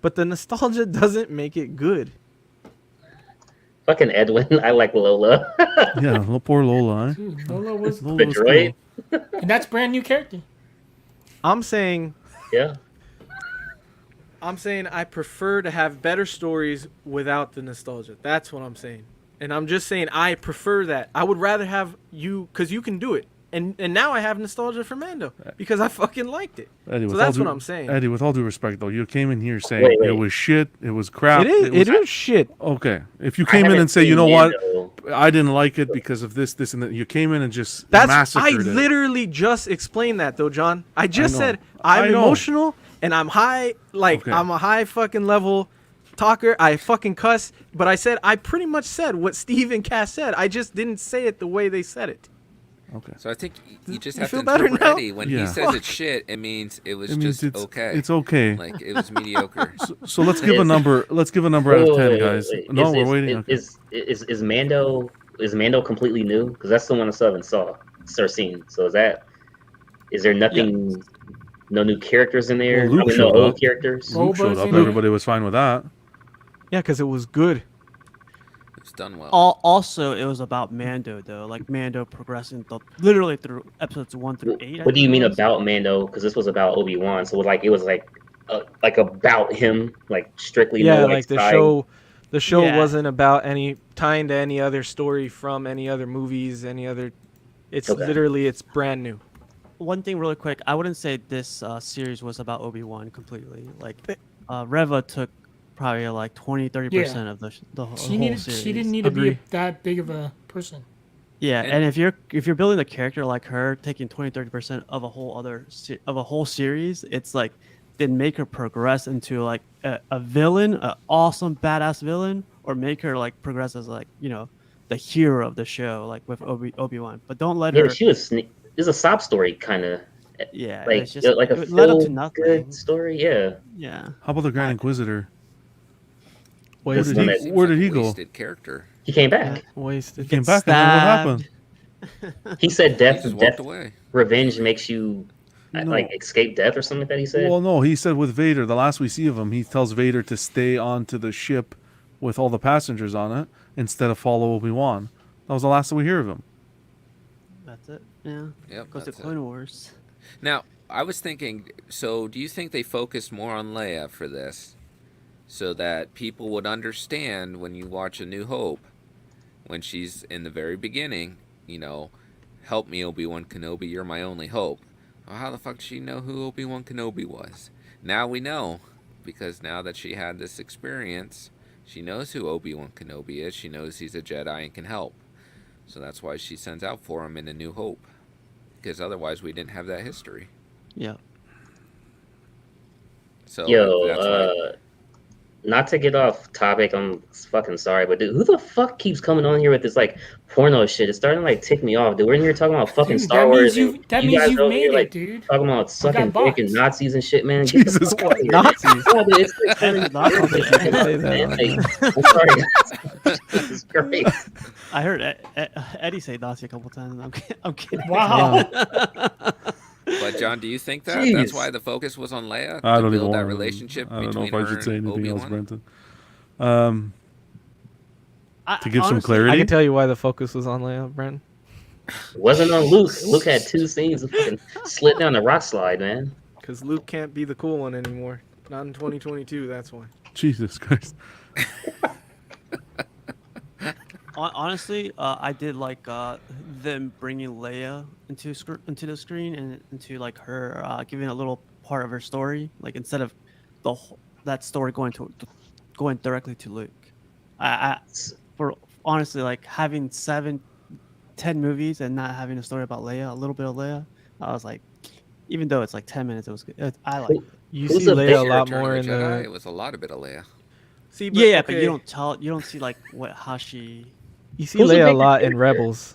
But the nostalgia doesn't make it good. Fucking Edwin, I like Lola. Yeah, poor Lola. Eh? Dude, Lola was, Lola The was droid. cool. and that's brand new character. I'm saying Yeah. I prefer to have better stories without the nostalgia. That's what I'm saying. And I'm just saying I prefer that. I would rather have you, because you can do it. And now I have nostalgia for Mando because I fucking liked it. Eddie, So with that's all what due- I'm saying. Eddie, with all due respect, though, you came in here saying Wait. it was shit, it was crap. It is shit. Okay, if you I came in haven't and say, you seen know what, Mando. I didn't like it because of this, and that, you came in and just I massacred it. literally just explained that though, John. I just know. said I I'm know. emotional and I'm high, Okay. I'm a high fucking level talker. I fucking cuss, but I said I pretty much said what Steve and Cass said. I just didn't say it the way they said it. Okay. So I think you just You have to feel better interpret now? Eddie. When Yeah. he says Fuck. it's shit, it means it was It means just okay. It's okay. Like it was mediocre. So let's give a number. Let's give a number out of 10, guys. No, we're waiting. Okay. Is Mando completely new? Because that's the one I still haven't seen. So is there nothing, no new characters in there? Well, Luke Probably no showed old up. characters. Luke showed Boba's up. in it. Everybody was fine with that. Yeah, because it was good. It was done well. Also, it was about Mando though, like Mando progressing literally through episodes 1 through 8. What do you mean about Mando? Because this was about Obi-Wan, so it was like about him, like strictly. Yeah, no, like the side. show. The show Yeah. wasn't about tying to any other story from any other movies, any other. It's Okay. literally it's brand new. One thing really quick, I wouldn't say this series was about Obi-Wan completely. Like Reva took probably like 20-30% of the whole series. She didn't need to Agree. be that big of a person. Yeah, and if you're building a character like her, taking 20-30% of a whole series, it's like then make her progress into like a villain, an awesome badass villain, or make her like progress as like the hero of the show, like with Obi-Wan. But don't let Yeah, her. but she was. It's a sob story kind of. Yeah, Like it's just like a it led up to feel nothing. good story. Yeah. Yeah. How about the Grand Inquisitor? This did one he- that- Seems where like did he a go? wasted character. He came back. Wasted. He came Gets back and then what happened? He said He death, just death, walked away. revenge makes you No. like escape death or something like that. He said. Well, no, he said with Vader, the last we see of him, he tells Vader to stay onto the ship with all the passengers on it instead of follow Obi-Wan. That was the last that we hear of him. That's it. Yeah. Yep. Goes to that's it. Clone Wars. Now, I was thinking, so do you think they focused more on Leia for this? So that people would understand when you watch A New Hope, when she's in the very beginning, help me, Obi-Wan Kenobi, you're my only hope. Well, how the fuck does she know who Obi-Wan Kenobi was? Now we know, because now that she had this experience, she knows who Obi-Wan Kenobi is. She knows he's a Jedi and can help. So that's why she sends out for him in A New Hope. Because otherwise we didn't have that history. Yeah. So Yo, that's why. not to get off topic, I'm fucking sorry, but dude, who the fuck keeps coming on here with this like porno shit? It's starting to like tick me off, dude. We're in here talking about fucking Dude, Star that Wars. means and that you means guys you've over made here, it, like, dude. talking about sucking got dick and bots. Nazis and shit, man. Jesus Christ. Nazis. Yeah, dude, it's turning Nazis. Say that. man. Like, I'm sorry. Jesus Christ. I heard Eddie say Nazi a couple times. And I'm kidding. Wow. But John, do you think that Jeez. that's why the focus was on Leia? I to don't even build that want relationship I don't know between if I her should say and anything else, Obi-Wan? Brenton. To give some Honestly, clarity. I can tell you why the focus was on Leia, Brent. Wasn't on Luke. Luke had 2 scenes of fucking slid down the rock slide, man. Because Luke can't be the cool one anymore. Not in 2022. That's why. Jesus Christ. Honestly, I did like them bringing Leia into the screen and into like her giving a little part of her story, like instead of that story going directly to Luke. I for honestly like having 10 movies and not having a story about Leia, a little bit of Leia, I was like, even though it's like 10 minutes, it was good. I like. You Who's see a Leia a big lot Return more of in the Jedi, the. it was a lot of bit of Leia. See, But okay. you don't see like how she. You see Who's a Leia a bigger lot in character? Rebels.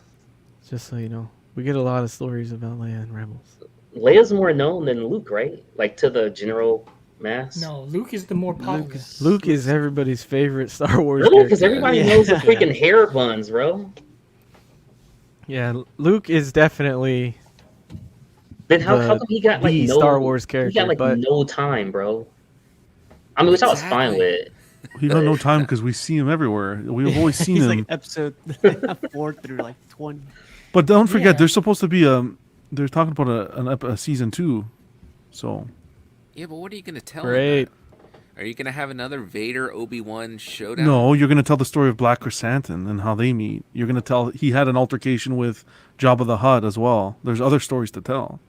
Just so you know, we get a lot of stories about Leia in Rebels. Leia's more known than Luke, right? Like to the general mass. No, Luke is the more popular. Luke is everybody's favorite Star Wars Really? Because character. everybody Yeah. knows the freaking hair buns, bro. Yeah, Luke is definitely Then how the come he got like the no Star Wars He character, got like but no time, bro. I mean, which I was fine Exactly. with. He got no time because we see him everywhere. We've always seen He's him. like episode 4 through like 20. But don't forget, Yeah. there's supposed to be they're talking about a season 2. So Yeah, but what are you gonna tell him? great. Are you gonna have another Vader Obi-Wan showdown? no, you're gonna tell the story of Black Chrysanthemum and how they meet. You're gonna tell he had an altercation with Jabba the Hutt as well. There's other stories to tell.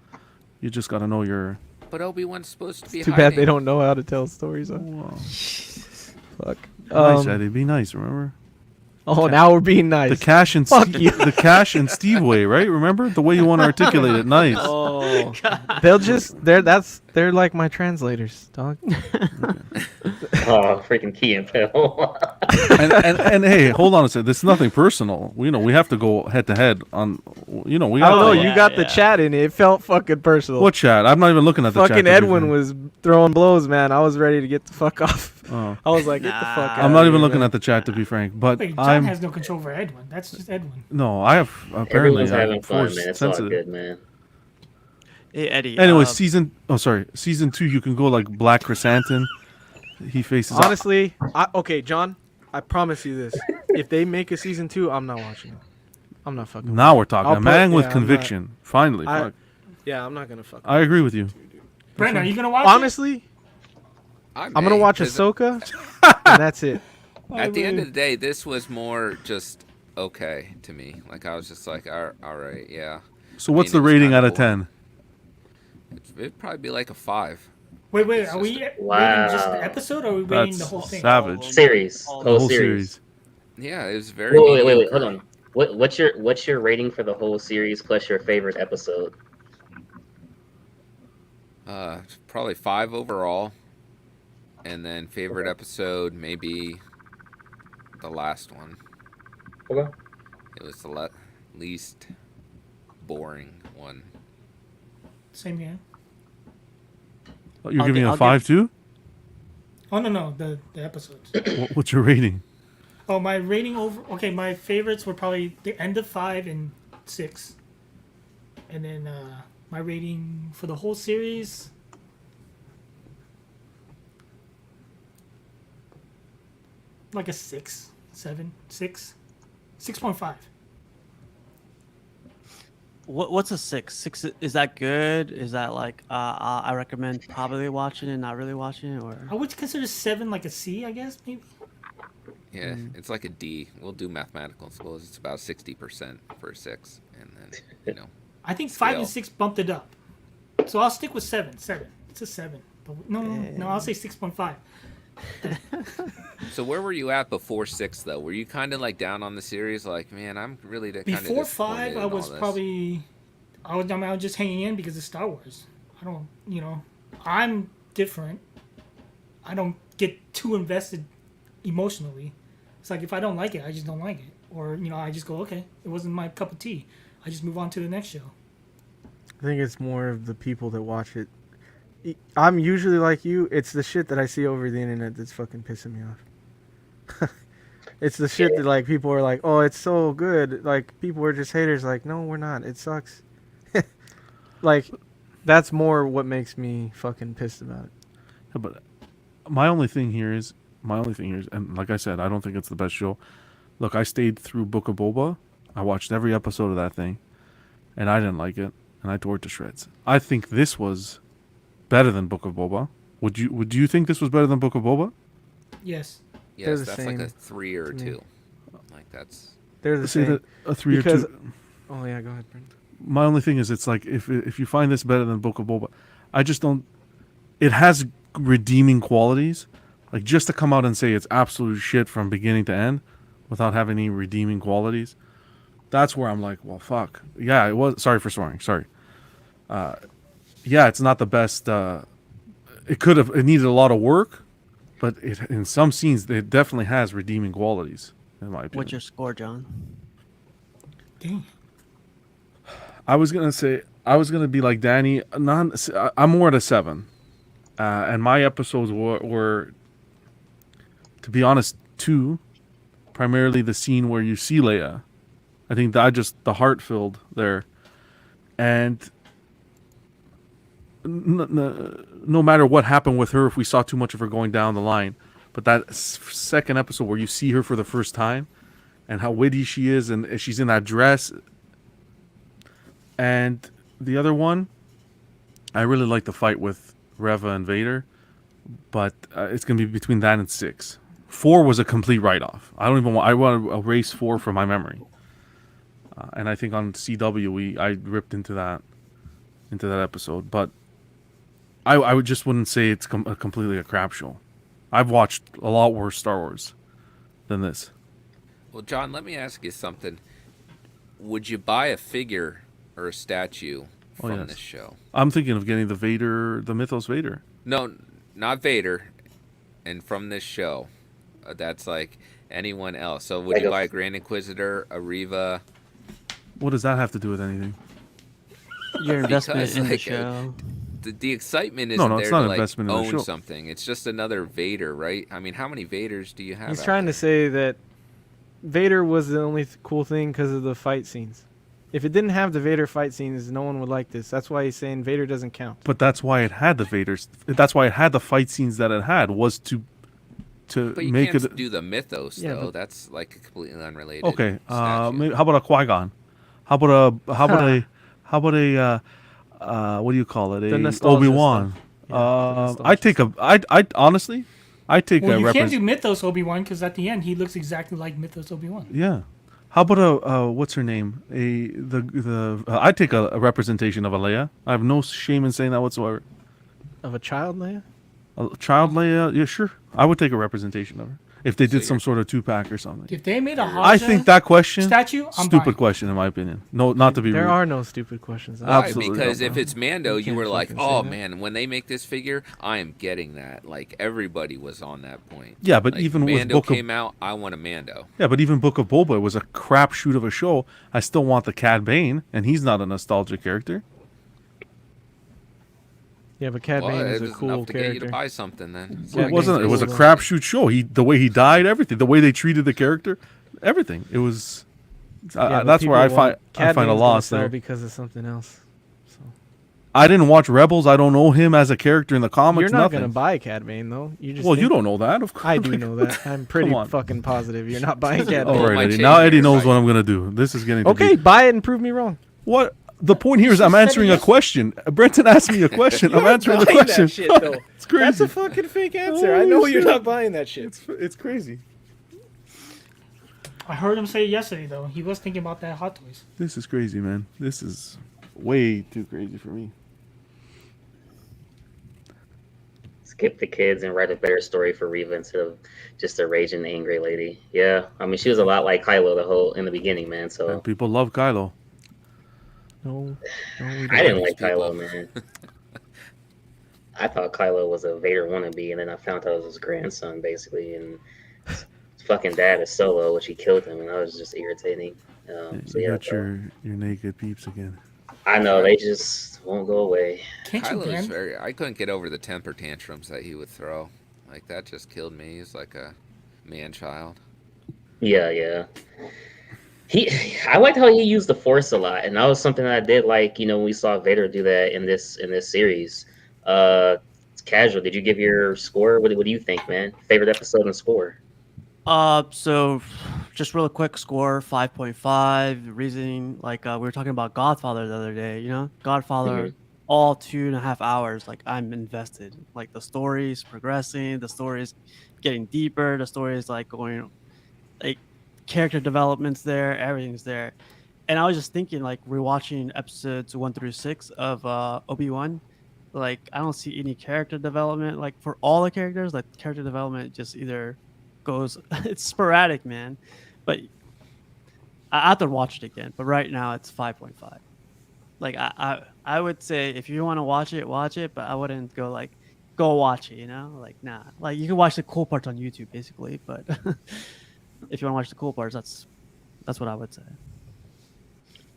You just gotta know your. But Obi-Wan's supposed to be Too hiding. bad they don't know how to tell stories. Huh? Wow. Fuck. Nice, Eddie. Be nice. Remember Oh, now we're being the nice. Cash and Fuck you. the Cash and Steve way, right? Remember the way you want to articulate it. Nice. Oh, they're like my translators, dog. Oh, freaking Key and Peele. and hey, hold on a second. This is nothing personal. We have to go head to head on. We I don't got know. to- You got the chat in it. It felt fucking personal. What chat? I'm not even looking at the chat. Fucking to be Edwin fair. was throwing blows, man. I was ready to get the fuck off. Oh. I was like, get the fuck Nah. out. I'm not even looking at the chat to be frank, but Wait, John I'm has no control over Edwin. That's just Edwin. no. I have apparently Everyone's I'm having fun, force man. It's all sensitive. good, man. Hey Eddie. Anyway, season 2 you can go like Black Chrysanthemum. He faces off. Honestly, okay, John. I promise you this: if they make a season 2, I'm not watching it. I'm not fucking. Now we're talking. I'll A man put- with yeah, I'm conviction. Finally, I- fuck. Yeah, I'm not gonna fuck. I agree with you. Brent, are you gonna watch Honestly, I'm gonna watch Ahsoka, and that's it. At the end of the day, this was more just okay to me. Like I was just like, all right, yeah. So what's mean, the it was rating kinda out of boring. 10? It'd probably be like a 5. Wait, It's are we just rating just the Wow. episode, or are we rating the That's whole thing? savage. Series, The The whole whole series. series. Yeah, it was very. Wait, mediocre. hold on. What's your rating for the whole series plus your favorite episode? Probably 5 overall, and then favorite episode maybe the last one. Okay. It was the least boring one. Same here. Oh, you're I'll giving gi- it a I'll 5 too? Oh no, the episodes. What's your rating? Oh, my rating over. Okay, my favorites were probably the end of 5 and 6, and then my rating for the whole series. Like a 6, 7, 6, 6.5. What's a 6? 6 is that good? Is that like I recommend probably watching it, not really watching it, or I would consider 7 like a C, I guess maybe. Yeah, it's like a D. We'll do mathematical schools. It's about 60% for a 6, and then I think 5 and Scale. 6 bumped it up, so I'll stick with 7. 7. It's a 7. But no, I'll say 6.5. So where were you at before 6 though? Were you kind of like down on the series? Like, man, I'm really kind of Before 5, I was probably, I was just hanging in because of Star Wars. I don't, I'm different. I don't get too invested emotionally. It's like if I don't like it, I just don't like it, or I just go, okay, it wasn't my cup of tea. I just move on to the next show. I think it's more of the people that watch it. I'm usually like you. It's the shit that I see over the internet that's fucking pissing me off. It's the shit that like people are like, oh, it's so good. Like people are just haters. Like, no, we're not. It sucks. Like, that's more what makes me fucking pissed about it. Yeah, but my only thing here is, and like I said, I don't think it's the best show. Look, I stayed through Book of Boba. I watched every episode of that thing, and I didn't like it, and I tore it to shreds. I think this was better than Book of Boba. Would you think this was better than Book of Boba? Yes. Yes, the that's same like a 3 or to me. 2. Like that's. They're the Say same. that a 3 because, or 2. Oh yeah, go ahead, Brent. My only thing is, it's like if you find this better than Book of Boba, I just don't. It has redeeming qualities, like just to come out and say it's absolute shit from beginning to end, without having any redeeming qualities. That's where I'm like, well, fuck. Yeah, it was. Sorry for swearing. Sorry. Yeah, it's not the best. It could have. It needed a lot of work, but in some scenes it definitely has redeeming qualities, in my opinion. What's your score, John? Dang. I was gonna be like Danny. I'm more at a 7, and my episodes were, to be honest, 2. Primarily the scene where you see Leia. I think that the heart filled there, and no matter what happened with her, if we saw too much of her going down the line, but that second episode where you see her for the first time, and how witty she is, and she's in that dress. And the other one, I really like the fight with Reva and Vader, but it's gonna be between that and 6. 4 was a complete write-off. I want to erase 4 from my memory. And I think on CW I ripped into that episode, but I would just wouldn't say it's completely a crap show. I've watched a lot worse Star Wars than this. Well, John, let me ask you something. Would you buy a figure or a statue from this show? I'm thinking of getting the Mythos Vader. No, not Vader. And from this show, that's like anyone else. So would you buy a Grand Inquisitor, a Reva? What does that have to do with anything? Your investment Because, in the like, show. The excitement isn't No, there it's not to an like investment in the own show. something. It's just another Vader, right? I mean, how many Vaders do you have? He's out trying there? to say that Vader was the only cool thing because of the fight scenes. If it didn't have the Vader fight scenes, no one would like this. That's why he's saying Vader doesn't count. But that's why it had the Vaders. That's why it had the fight scenes that it had, was to But you make can't it. do the mythos Yeah, though. but- That's like a completely unrelated. Okay. statue. Maybe, how about a Qui-Gon? How about a what do you call it? The A nostalgia Obi-Wan. stuff. Yeah, the I take I honestly, I take Well, a you can't do Mythos Obi-Wan because at the end he looks exactly like Mythos Obi-Wan. Yeah. How about a what's her name? I take a representation of a Leia. I have no shame in saying that whatsoever. Of a child, Leia? A child Leia, yeah, sure. I would take a representation of her if they did some sort of 2-pack or something. If they made a I Haja think that question statue, I'm stupid buying. question in my opinion. No, not to be There rude. are no stupid questions. Why? Absolutely Because not, if bro. it's Mando, You you can't were like, fucking say oh that. man, when they make this figure, I am getting that. Like everybody was on that point. Yeah, but Like, even with Mando Book of came out, I want a Mando. Yeah, but even Book of Boba was a crapshoot of a show. I still want the Cad Bane, and he's not a nostalgia character. Yeah, but Cad Well, Bane it is a was cool enough to get you character. to buy something then. Yeah, It wasn't. It was a cool. crapshoot show. The way he died, everything. The way they treated the character, everything. It was. Yeah, but that's where I people find want- Cad a Bane's gonna loss sell there. because of something else. So I didn't watch Rebels. I don't know him as a character in the comics. you're not nothing. gonna buy Cad Bane though. You just Well, you think- don't know that, of course. I do know that. I'm pretty on. fucking positive you're not buying Cad Bane. All right, might Eddie. change Now Eddie your knows site. what I'm gonna do. This is getting to Okay, be- buy it and prove me wrong. What the point here is, I'm just said answering it a question. Brenton asked me a question. I'm answering the buying that question. shit, though. It's crazy. That's a fucking fake answer. I Holy know you're shit. not buying that shit. It's crazy. I heard him say it yesterday though. He was thinking about that Hot Toys. This is crazy, man. This is way too crazy for me. Skip the kids and write a better story for Reva instead of just a raging angry lady. Yeah, I mean she was a lot like Kylo in the beginning, man. So And people love Kylo. No, we I don't. didn't like people. Kylo, man. I thought Kylo was a Vader wannabe, and then I found out it was his grandson, basically, and his fucking dad is Solo, which he killed him, and that was just irritating. So You yeah, got your naked peeps again. I know they just won't go away. Can't you Kylo is ban? very. I couldn't get over the temper tantrums that he would throw. Like that just killed me. He's like a man child. Yeah. I liked how he used the Force a lot, and that was something that I did like. You know, when we saw Vader do that in this series. Casual, did you give your score? What do you think, man? Favorite episode and score? So just real quick score 5.5. Reasoning, like we were talking about Godfather the other day, Godfather all 2.5 hours, like I'm invested. Like the story's progressing, the story's getting deeper, the story's like going, like character development's there, everything's there. And I was just thinking, like rewatching episodes 1 through 6 of Obi-Wan, like I don't see any character development. Like for all the characters, like character development just either goes, it's sporadic, man. But I have to watch it again. But right now it's 5.5. Like I would say if you want to watch it, but I wouldn't go watch it, like nah. Like you can watch the cool parts on YouTube basically, but if you want to watch the cool parts, that's what I would say.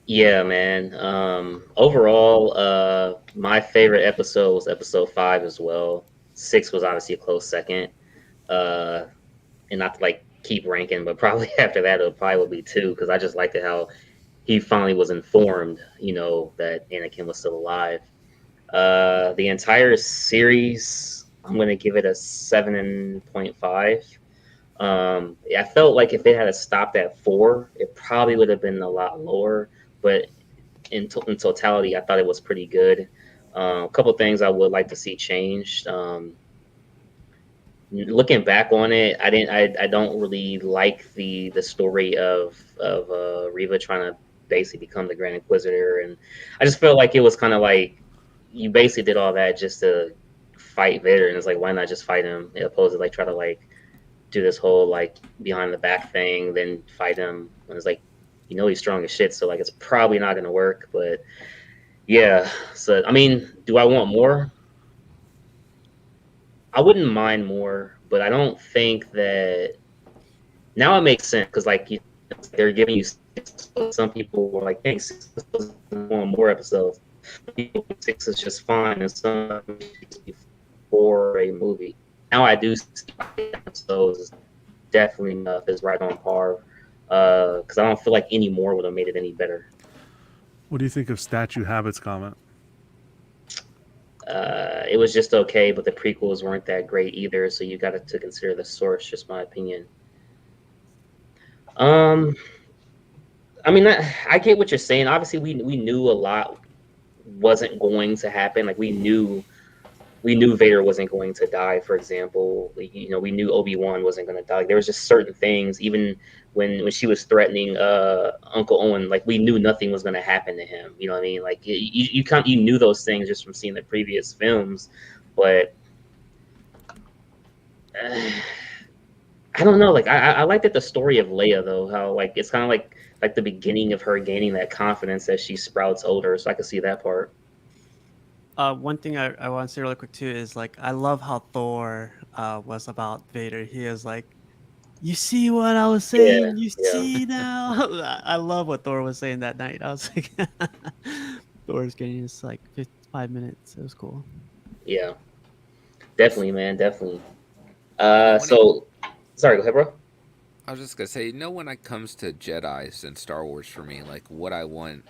Yeah, man. Overall, my favorite episode was episode 5 as well. 6 was obviously a close second. And not to like keep ranking, but probably after that it probably would be 2 because I just liked it how he finally was informed, that Anakin was still alive. The entire series, I'm gonna give it a 7.5. I felt like if it had stopped at 4, it probably would have been a lot lower. But in totality, I thought it was pretty good. A couple things I would like to see changed. Looking back on it, I don't really like the story of Reva trying to basically become the Grand Inquisitor, and I just felt like it was kind of like you basically did all that just to fight Vader, and it's like why not just fight him as opposed to like try to like do this whole like behind the back thing, then fight him when it's like he's strong as shit, so like it's probably not gonna work. But yeah, so I mean, do I want more? I wouldn't mind more, but I don't think that now it makes sense because like they're giving you 6, some people were like, hey, 6 want more episodes. 6 is just fine, and some for a movie. Now I do see episodes is definitely enough, is right on par. Because I don't feel like any more would have made it any better. What do you think of Statue Habits comment? It was just okay, but the prequels weren't that great either, so you got to consider the source, just my opinion. I mean, I get what you're saying. Obviously, we knew a lot wasn't going to happen. Like we knew Vader wasn't going to die, for example. We knew Obi-Wan wasn't going to die. Like, there was just certain things, even when she was threatening Uncle Owen, like we knew nothing was going to happen to him. You know what I mean? Like you knew those things just from seeing the previous films, but I don't know. Like I liked it, the story of Leia though, how like it's kind of like the beginning of her gaining that confidence as she sprouts older. So I could see that part. One thing I want to say really quick too is like I love how Thor was about Vader. He is like, you see what I was saying? You see now? I love what Thor was saying that night. I was like, Thor's getting just like 5 minutes. It was cool. Yeah, definitely, man, definitely. So, sorry, go ahead, bro. I was just gonna say, when it comes to Jedis and Star Wars for me, like what I want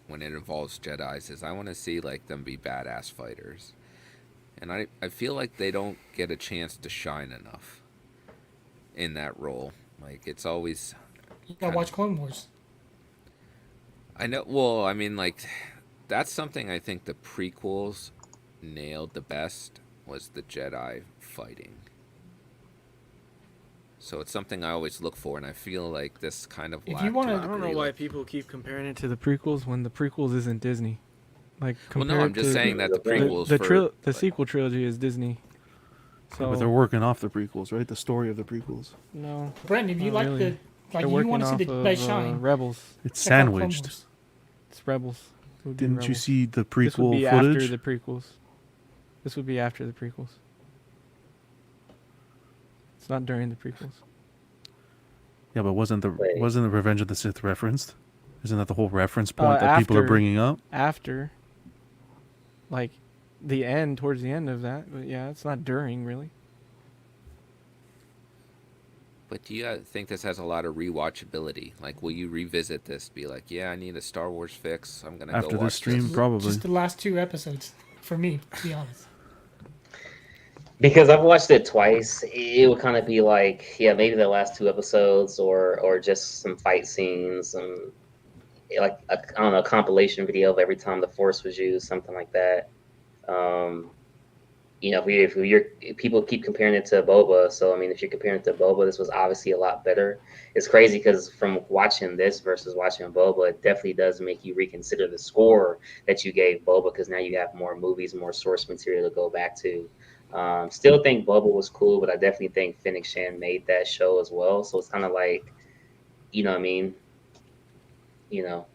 when it involves Jedis is I want to see like them be badass fighters, and I feel like they don't get a chance to shine enough in that role. Like it's always you gotta watch Clone Wars. I know. Well, I mean, like that's something I think the prequels nailed the best was the Jedi fighting. So it's something I always look for, and I feel like this kind of lacked. I don't know why people keep comparing it to the prequels when the prequels isn't Disney. Like, well, no, I'm just saying that the prequels, the sequel trilogy is Disney. So, but they're working off the prequels, right? The story of the prequels. No, Brent, if you like really. you want to see the best shine, Rebels. It's sandwiched. It's Rebels. Didn't you see the prequel this would be footage? After the prequels. This would be after the prequels. It's not during the prequels. Yeah, but wasn't the Revenge of the Sith referenced? Isn't that the whole reference point that people are bringing up? After, like, towards the end of that. But yeah, it's not during, really. But do you think this has a lot of rewatchability? Like, will you revisit this? Be like, yeah, I need a Star Wars fix. I'm gonna after go watch this stream, this. probably. Just the last 2 episodes, for me, to be honest. Because I've watched it twice, it would kind of be like, yeah, maybe the last 2 episodes, or just some fight scenes, and like I don't know, a compilation video of every time the Force was used, something like that. You know, if people keep comparing it to Boba, so I mean, if you're comparing it to Boba, this was obviously a lot better. It's crazy because from watching this versus watching Boba, it definitely does make you reconsider the score that you gave Boba, because now you have more movies, more source material to go back to. Still think Boba was cool, but I definitely think Fennec Shan made that show as well. So it's kind of like, you know what I mean? You know,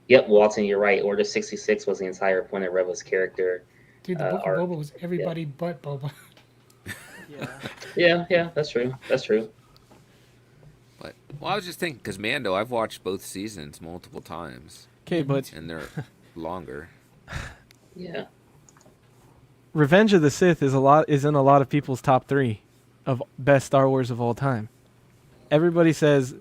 yep, Walton, you're right. Order 66 was the entire point of Rebel's character. Dude, the Book of Boba was everybody but Boba. Yeah, that's true. That's true. But well, I was just thinking because Mando, I've watched both seasons multiple times. Okay, but and they're longer. Yeah. Revenge of the Sith is in a lot of people's top 3 of best Star Wars of all time. Everybody says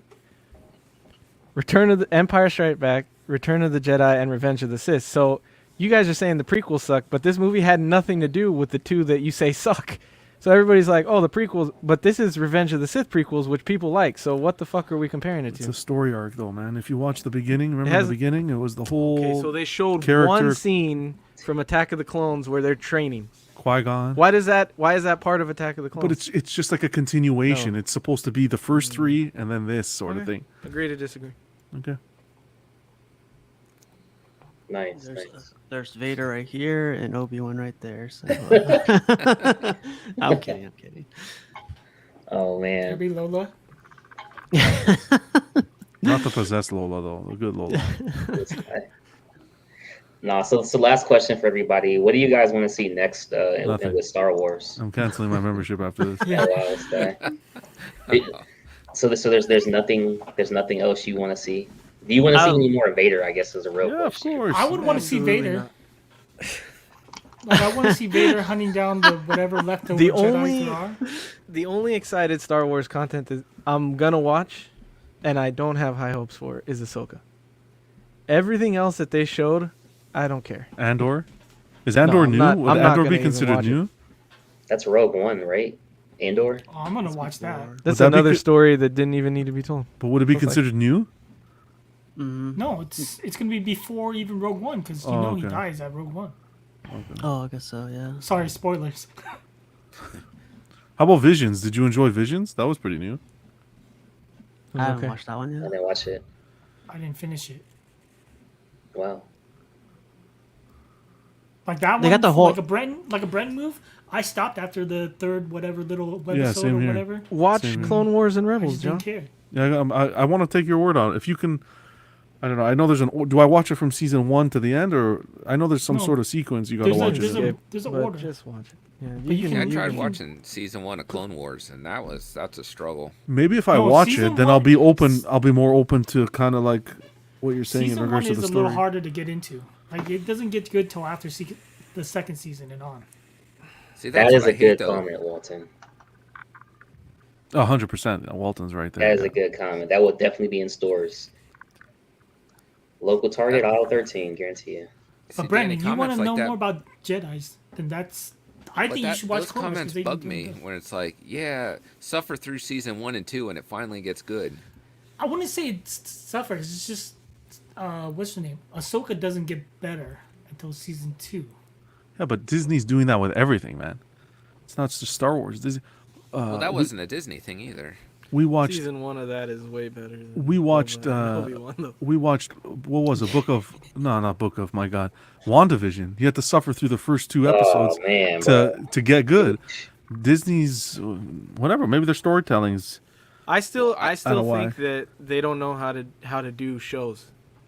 Return of the Empire Strikes Back, Return of the Jedi, and Revenge of the Sith. So you guys are saying the prequels suck, but this movie had nothing to do with the 2 that you say suck. So everybody's like, oh, the prequels, but this is Revenge of the Sith prequels, which people like. So what the fuck are we comparing it to? It's a story arc, though, man. If you watch the beginning, remember the beginning? It was the whole. Okay, so they showed character, one scene from Attack of the Clones where they're training. Qui-Gon. Why is that part of Attack of the Clones? But it's just like a continuation. It's supposed to be the first 3 and then this sort of thing. Agree to disagree. Okay. Nice. There's Vader right here and Obi-Wan right there. So I'm kidding. Oh man. Maybe Lola. Not the possessed Lola, though. The good Lola. No, so last question for everybody. What do you guys want to see next with Star Wars? I'm canceling my membership after this. Yeah. So there's nothing else you want to see? Do you want to see any more Vader, I guess, is a real question. Of course. I would want to see Vader. Like, I want to see Vader hunting down the whatever leftover Jedi there are. The only excited Star Wars content that I'm going to watch, and I don't have high hopes for, is Ahsoka. Everything else that they showed, I don't care. Andor? Is Andor new? Would Andor be considered new? That's Rogue One, right? Andor? Oh, I'm going to watch that. That's another story that didn't even need to be told. But would it be considered new? No, it's going to be before even Rogue One, because you know he dies at Rogue One. Okay. Oh, I guess so, yeah. Sorry, spoilers. How about Visions? Did you enjoy Visions? That was pretty new. I haven't watched that one yet. I didn't watch it. I didn't finish it. Wow. Like that They one, got the whole like a Brent move. I stopped after the third whatever little episode or whatever. Watch Clone Wars and I Rebels, just John. didn't care. Yeah, I want to take your word on it. If you can, I don't know. I know there's do I watch it from season 1 to the end, or I know there's some sort of sequence you got to watch it. There's an order. Just watch it. Yeah, I tried watching season 1 of Clone Wars, and that's a struggle. Maybe if I watch it, then I'll be open. I'll be more open to kind of like what you're saying in regards to the story. Season 1 is a little harder to get into. Like it doesn't get good till after the second season and on. See, that is a good comment, Walton. 100%. Walton's right there. That is a good comment. That will definitely be in stores. Local Target, aisle 13, guarantee you. But Brandon, you want to know more about Jedis, then that's. I think you should watch those comments bug me when it's like, yeah, suffer through season 1 and 2, and it finally gets good. I wouldn't say it suffers. It's just, what's her name? Ahsoka doesn't get better until season 2. Yeah, but Disney's doing that with everything, man. It's not just Star Wars. Disney, well, that wasn't a Disney thing either. We watched season 1 of that is way better. We watched. We watched. What was it? Not Book of. My God, WandaVision. You had to suffer through the first 2 episodes to get good. Disney's whatever. Maybe their storytelling's. I still think that they don't know how to do shows.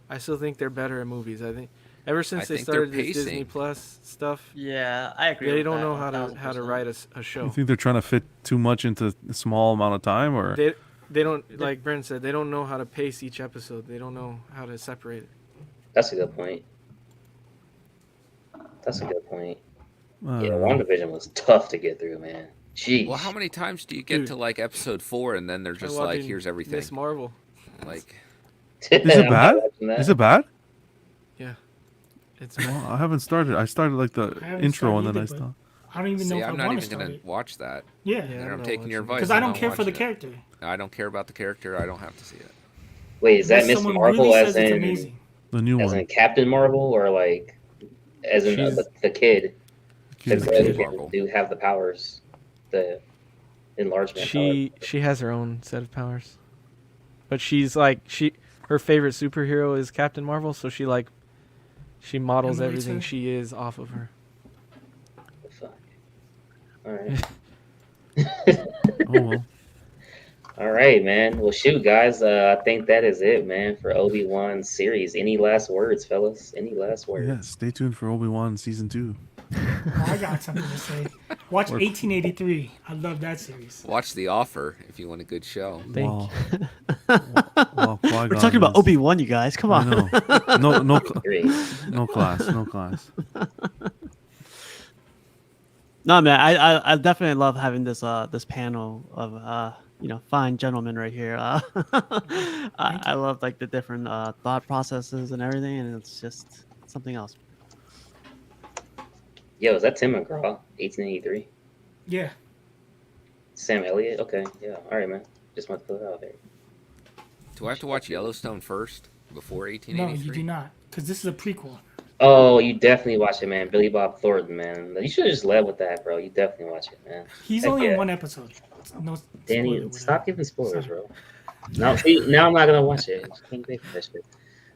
I still think they're better at movies. I think ever since they started this Disney Plus stuff. Yeah, I agree. They don't know how to write a show. You think they're trying to fit too much into a small amount of time, or they don't, like Brent said, they don't know how to pace each episode. They don't know how to separate it. That's a good point. Yeah, WandaVision was tough to get through, man. Jeez. Well, how many times do you get to like episode 4 and then they're just like, here's everything? Miss Marvel. Like, is it bad? Is it bad? Yeah. Well, I haven't started. I started like the intro and then I stopped. I don't even know if I want to start it. I'm not even going to watch that. Yeah. And I'm taking your advice. Because I don't care for the character. I don't care about the character. I don't have to see it. Wait, is that Unless Miss someone Marvel really as says it's in amazing. The new as one. in Captain Marvel, or like as in She's- the kid? Kid. The Captain kid Marvel. do have the powers, the enlargement. She has her own set of powers, but she's like her favorite superhero is Captain Marvel, so she models Emulates everything her? she is off of her. Fuck. All right. Oh well. All right, man. Well, shoot, guys. I think that is it, man, for Obi-Wan series. Any last words, fellas? Any last words? Yeah, stay tuned for Obi-Wan season 2. Oh, I got something to say. Watch 1883. I love that series. Watch The Offer if you want a good show. Well, We're Qui-Gon talking about is- Obi-Wan, you guys. Come I on. know. No Great. no class. No class. No, man, I definitely love having this this panel of fine gentlemen right here. I love like the different thought processes and everything, and it's just something else. Yo, is that Tim McGraw? 1883. Yeah. Sam Elliott. Okay. Yeah. All right, man. Just want to put it out there. Do I have to watch Yellowstone first before No, 1883? you do not. Because this is a prequel. Oh, you definitely watch it, man. Billy Bob Thornton, man. You should have just led with that, bro. You definitely watch it, man. He's Heck only yeah. in one episode. No Danny, spoiler, stop whatever. giving spoilers, bro. Now, see, now I'm not gonna watch it. I just can't wait for that shit.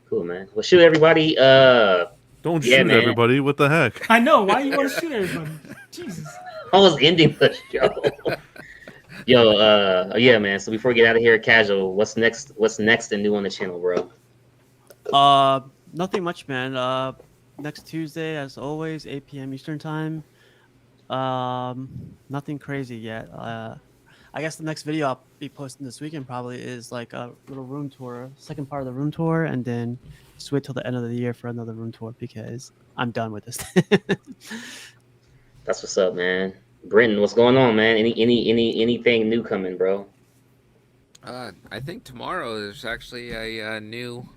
Cool, man. Well, shoot, everybody. Don't Yeah, shoot man. everybody. What the heck? I know. Why you want to shoot everybody? Jesus. Almost ending the show. Yo, yeah, man. So before we get out of here, casual. What's next? What's next and new on the channel, bro? Nothing much, man. Next Tuesday, as always, 8 p.m. Eastern time. Nothing crazy yet. I guess the next video I'll be posting this weekend probably is like a little room tour, second part of the room tour, and then just wait till the end of the year for another room tour because I'm done with this. That's what's up, man. Brenton, what's going on, man? Anything new coming, bro? I think tomorrow there's actually a new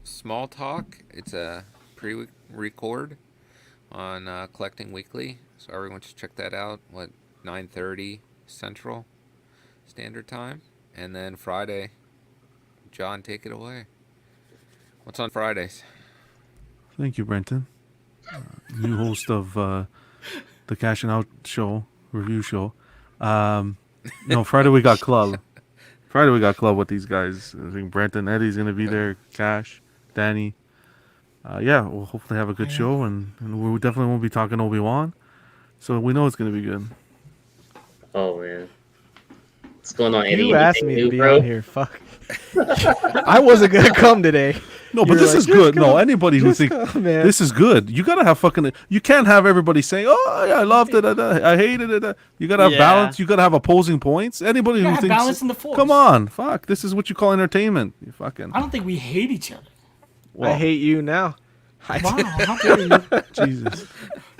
small talk. It's a pre-record on Collecting Weekly, so everyone should check that out. 9:30 Central Standard Time, and then Friday, John, take it away. What's on Fridays? Thank you, Brenton. New host of the Cash and Out show, review show. No, Friday we got club. Friday we got club with these guys. I think Brenton, Eddie's gonna be there. Cash, Danny. Yeah, we'll hopefully have a good show, and we definitely won't be talking Obi-Wan. So we know it's gonna be good. Oh man, what's going on, Eddie? You asked me Anything to new, be bro? on here. Fuck. I wasn't gonna come today. No, but You were this like, is "Just good. No, come, anybody who just thinks come, man." this is good, you gotta have fucking. You can't have everybody saying, "Oh, yeah, I loved it. I hated it." You gotta have Yeah. balance. You gotta have opposing points. Anybody You who gotta have thinks, balance in the force. come on, fuck, this is what you call entertainment. You fucking. I don't think we hate each other. Well, I hate you now. Wow. How dare you? Jesus.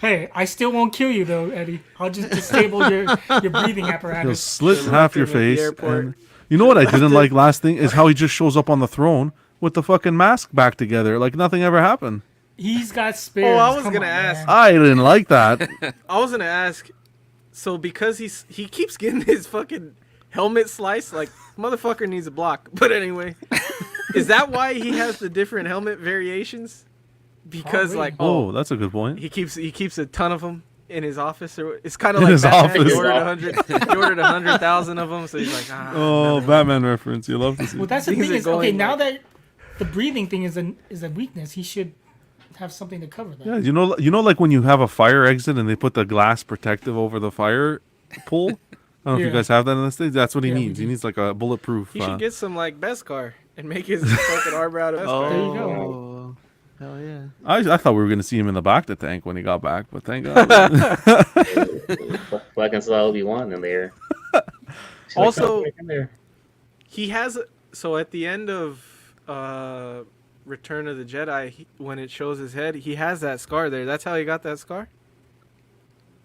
Hey, I still won't kill you though, Eddie. I'll just disable your breathing He'll apparatus. slit half your him at the face. airport. And you know what I didn't like last thing is how he just shows up on the throne with the fucking mask back together, like nothing ever happened. He's got spares. Oh, I was Come gonna on, ask. man. I didn't like that. I was gonna ask. So because he keeps getting his fucking helmet sliced, like motherfucker needs a block. But anyway, is that why he has the different helmet variations? Because Probably. like Oh, that's a good point. he keeps a ton of them in his office, or it's kind of In like his Batman. office. He ordered 100,000 of them, so he's like, Oh, another Batman reference. You love to see. Well, that's the Things thing are is okay. going, Now like- that the breathing thing is a weakness, he should have something to cover that. Yeah, you know, like when you have a fire exit and they put the glass protective over the fire pool. I don't know if you Yeah. guys have that in the States. That's what he Yeah, we needs. He do. needs like a bulletproof. He should get some like Beskar and make his fucking armor out of Beskar. Oh, There you go. hell yeah. I thought we were gonna see him in the back the tank when he got back, but thank God. Fucking saw Obi-Wan in there. She's Also- "Oh, in there." He has so at the end of Return of the Jedi, when it shows his head, he has that scar there. That's how he got that scar,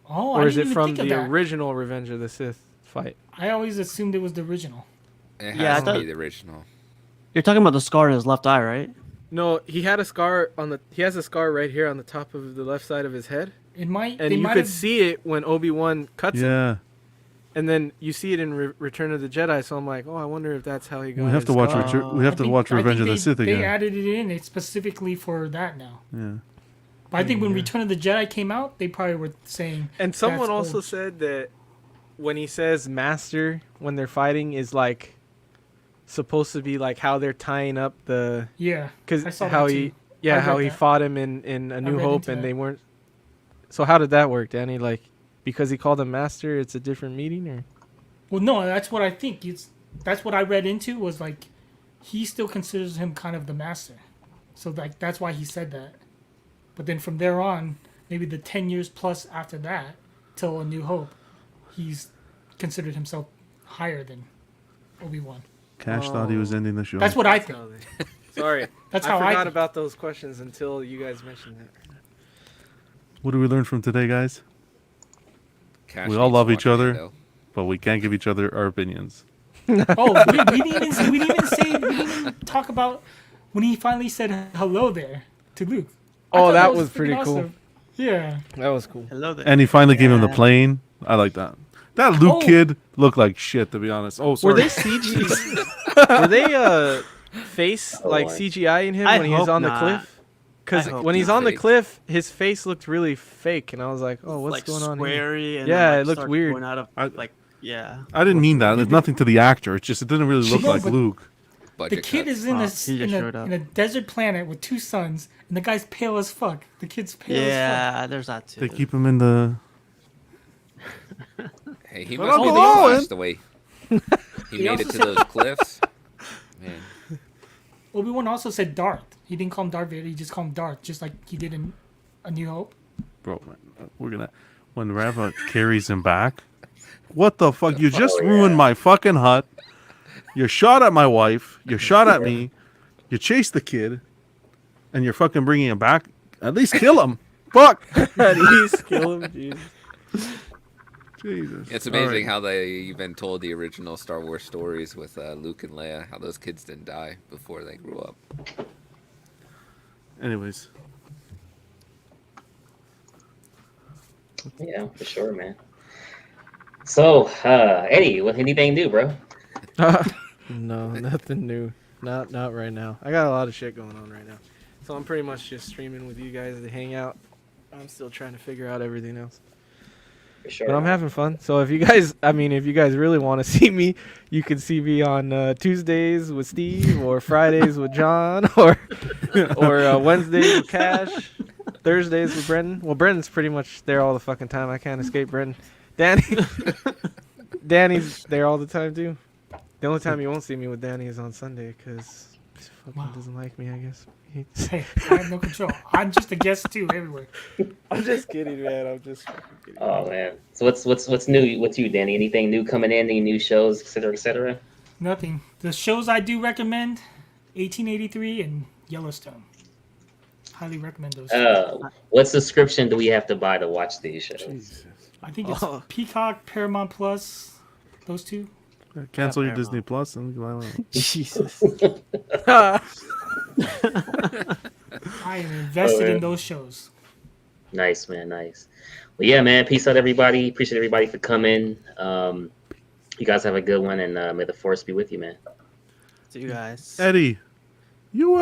Oh, or I is didn't it even from think of the that. original Revenge of the Sith fight? I always assumed it was the original. It Yeah, I has to thought- be the original. You're talking about the scar in his left eye, right? No, he had a scar he has a scar right here on the top of the left side of his head, It might. and they you might could have, see it when Obi-Wan cuts him. yeah, And then you see it in Return of the Jedi, so I'm like, oh, I wonder if that's how he got. We have to watch. We have to watch Revenge of the Sith again. They added it in. It's specifically for that now. Yeah. But I think when Return of the Jedi came out, they probably were saying. And someone also old. said that when he says "master" when they're fighting is like supposed to be like how they're tying up the. Yeah. Because how he fought him in A New Hope, and they weren't. So how did that work, Danny? Like, because he called him master, it's a different meaning, or? Well, no, that's what I think. That's what I read into was like, he still considers him kind of the master, so like that's why he said that. But then from there on, maybe the 10 years plus after that, till A New Hope, he's considered himself higher than Obi-Wan. Cash thought he was ending the show. That's what I think. Sorry, that's how I forgot about those questions until you guys mentioned that. What did we learn from today, guys? Cash We all needs love to each watch other, Mando. but we can't give each other our opinions. Oh, we didn't even talk about when he finally said hello there to Luke. I Oh, thought that was pretty freaking cool. awesome. Yeah. That was cool. Hello there. And he finally gave him the plane. I like that. That Luke Oh. kid looked like shit, to be honest. Oh, sorry. Were they CG? Were they face like Lord. CGI in him I when he was hope on the not. cliff? Because I hope when he's not. on the Fake. cliff, his face looked really fake, and I was like, "Oh, what's like going on here?" squarey and Yeah, then, like, it looked started weird. going out of, I- like, yeah. I didn't mean that. There's nothing to the actor. It's just it didn't really look No, like but- Luke. The Budget kid cut. is in He a just showed up. in a desert planet with two suns, and the guy's pale as fuck. The kid's pale as Yeah, there's that too. They keep him in the. Hey, he But must I'm be going. fast the way he They made also it to said- those cliffs. Man, fuck. Obi-Wan also said Darth. He didn't call him Darth Vader. He just called him Darth, just like he did in A New Hope. Bro, man, we're gonna. When Rava carries him back. What the fuck? You just Oh, ruined yeah. my fucking hut. You shot at my wife. You shot at me. You chased the kid. And you're fucking bringing him back. At least kill him. Fuck. At least kill him, Jesus. Jesus. it's All amazing right. how they even told the original Star Wars stories with Luke and Leia, how those kids didn't die before they grew up. Anyways. Yeah, for sure, man. So, Eddie, anything new, bro? No, nothing new. Not right now. I got a lot of shit going on right now, so I'm pretty much just streaming with you guys to hang out. I'm still trying to figure out everything else. For sure. But I'm having fun. So if you guys really want to see me, you can see me on Tuesdays with Steve, or Fridays with John, or Wednesdays with Cash, Thursdays with Brendan. Well, Brendan's pretty much there all the fucking time. I can't escape Brendan. Danny's there all the time too. The only time you won't see me with Danny is on Sunday because he fucking doesn't like me, I guess. Hey, I have no control. I'm just a guest too everywhere. I'm just kidding, man. I'm just fucking kidding. Oh man. So what's new with you, Danny? Anything new coming in? Any new shows, etc., etc.? Nothing. The shows I do recommend: 1883 and Yellowstone. Highly recommend those. What subscription do we have to buy to watch these shows? Jesus. I think it's Oh. Peacock, Paramount Plus. Those two. Cancel your Paramount. Disney Plus and Jesus. I am invested man. in those shows. Nice, man. Nice. Well, yeah, man. Peace out, everybody. Appreciate everybody for coming. You guys have a good one, and may the force be with you, man. See you guys. Eddie, you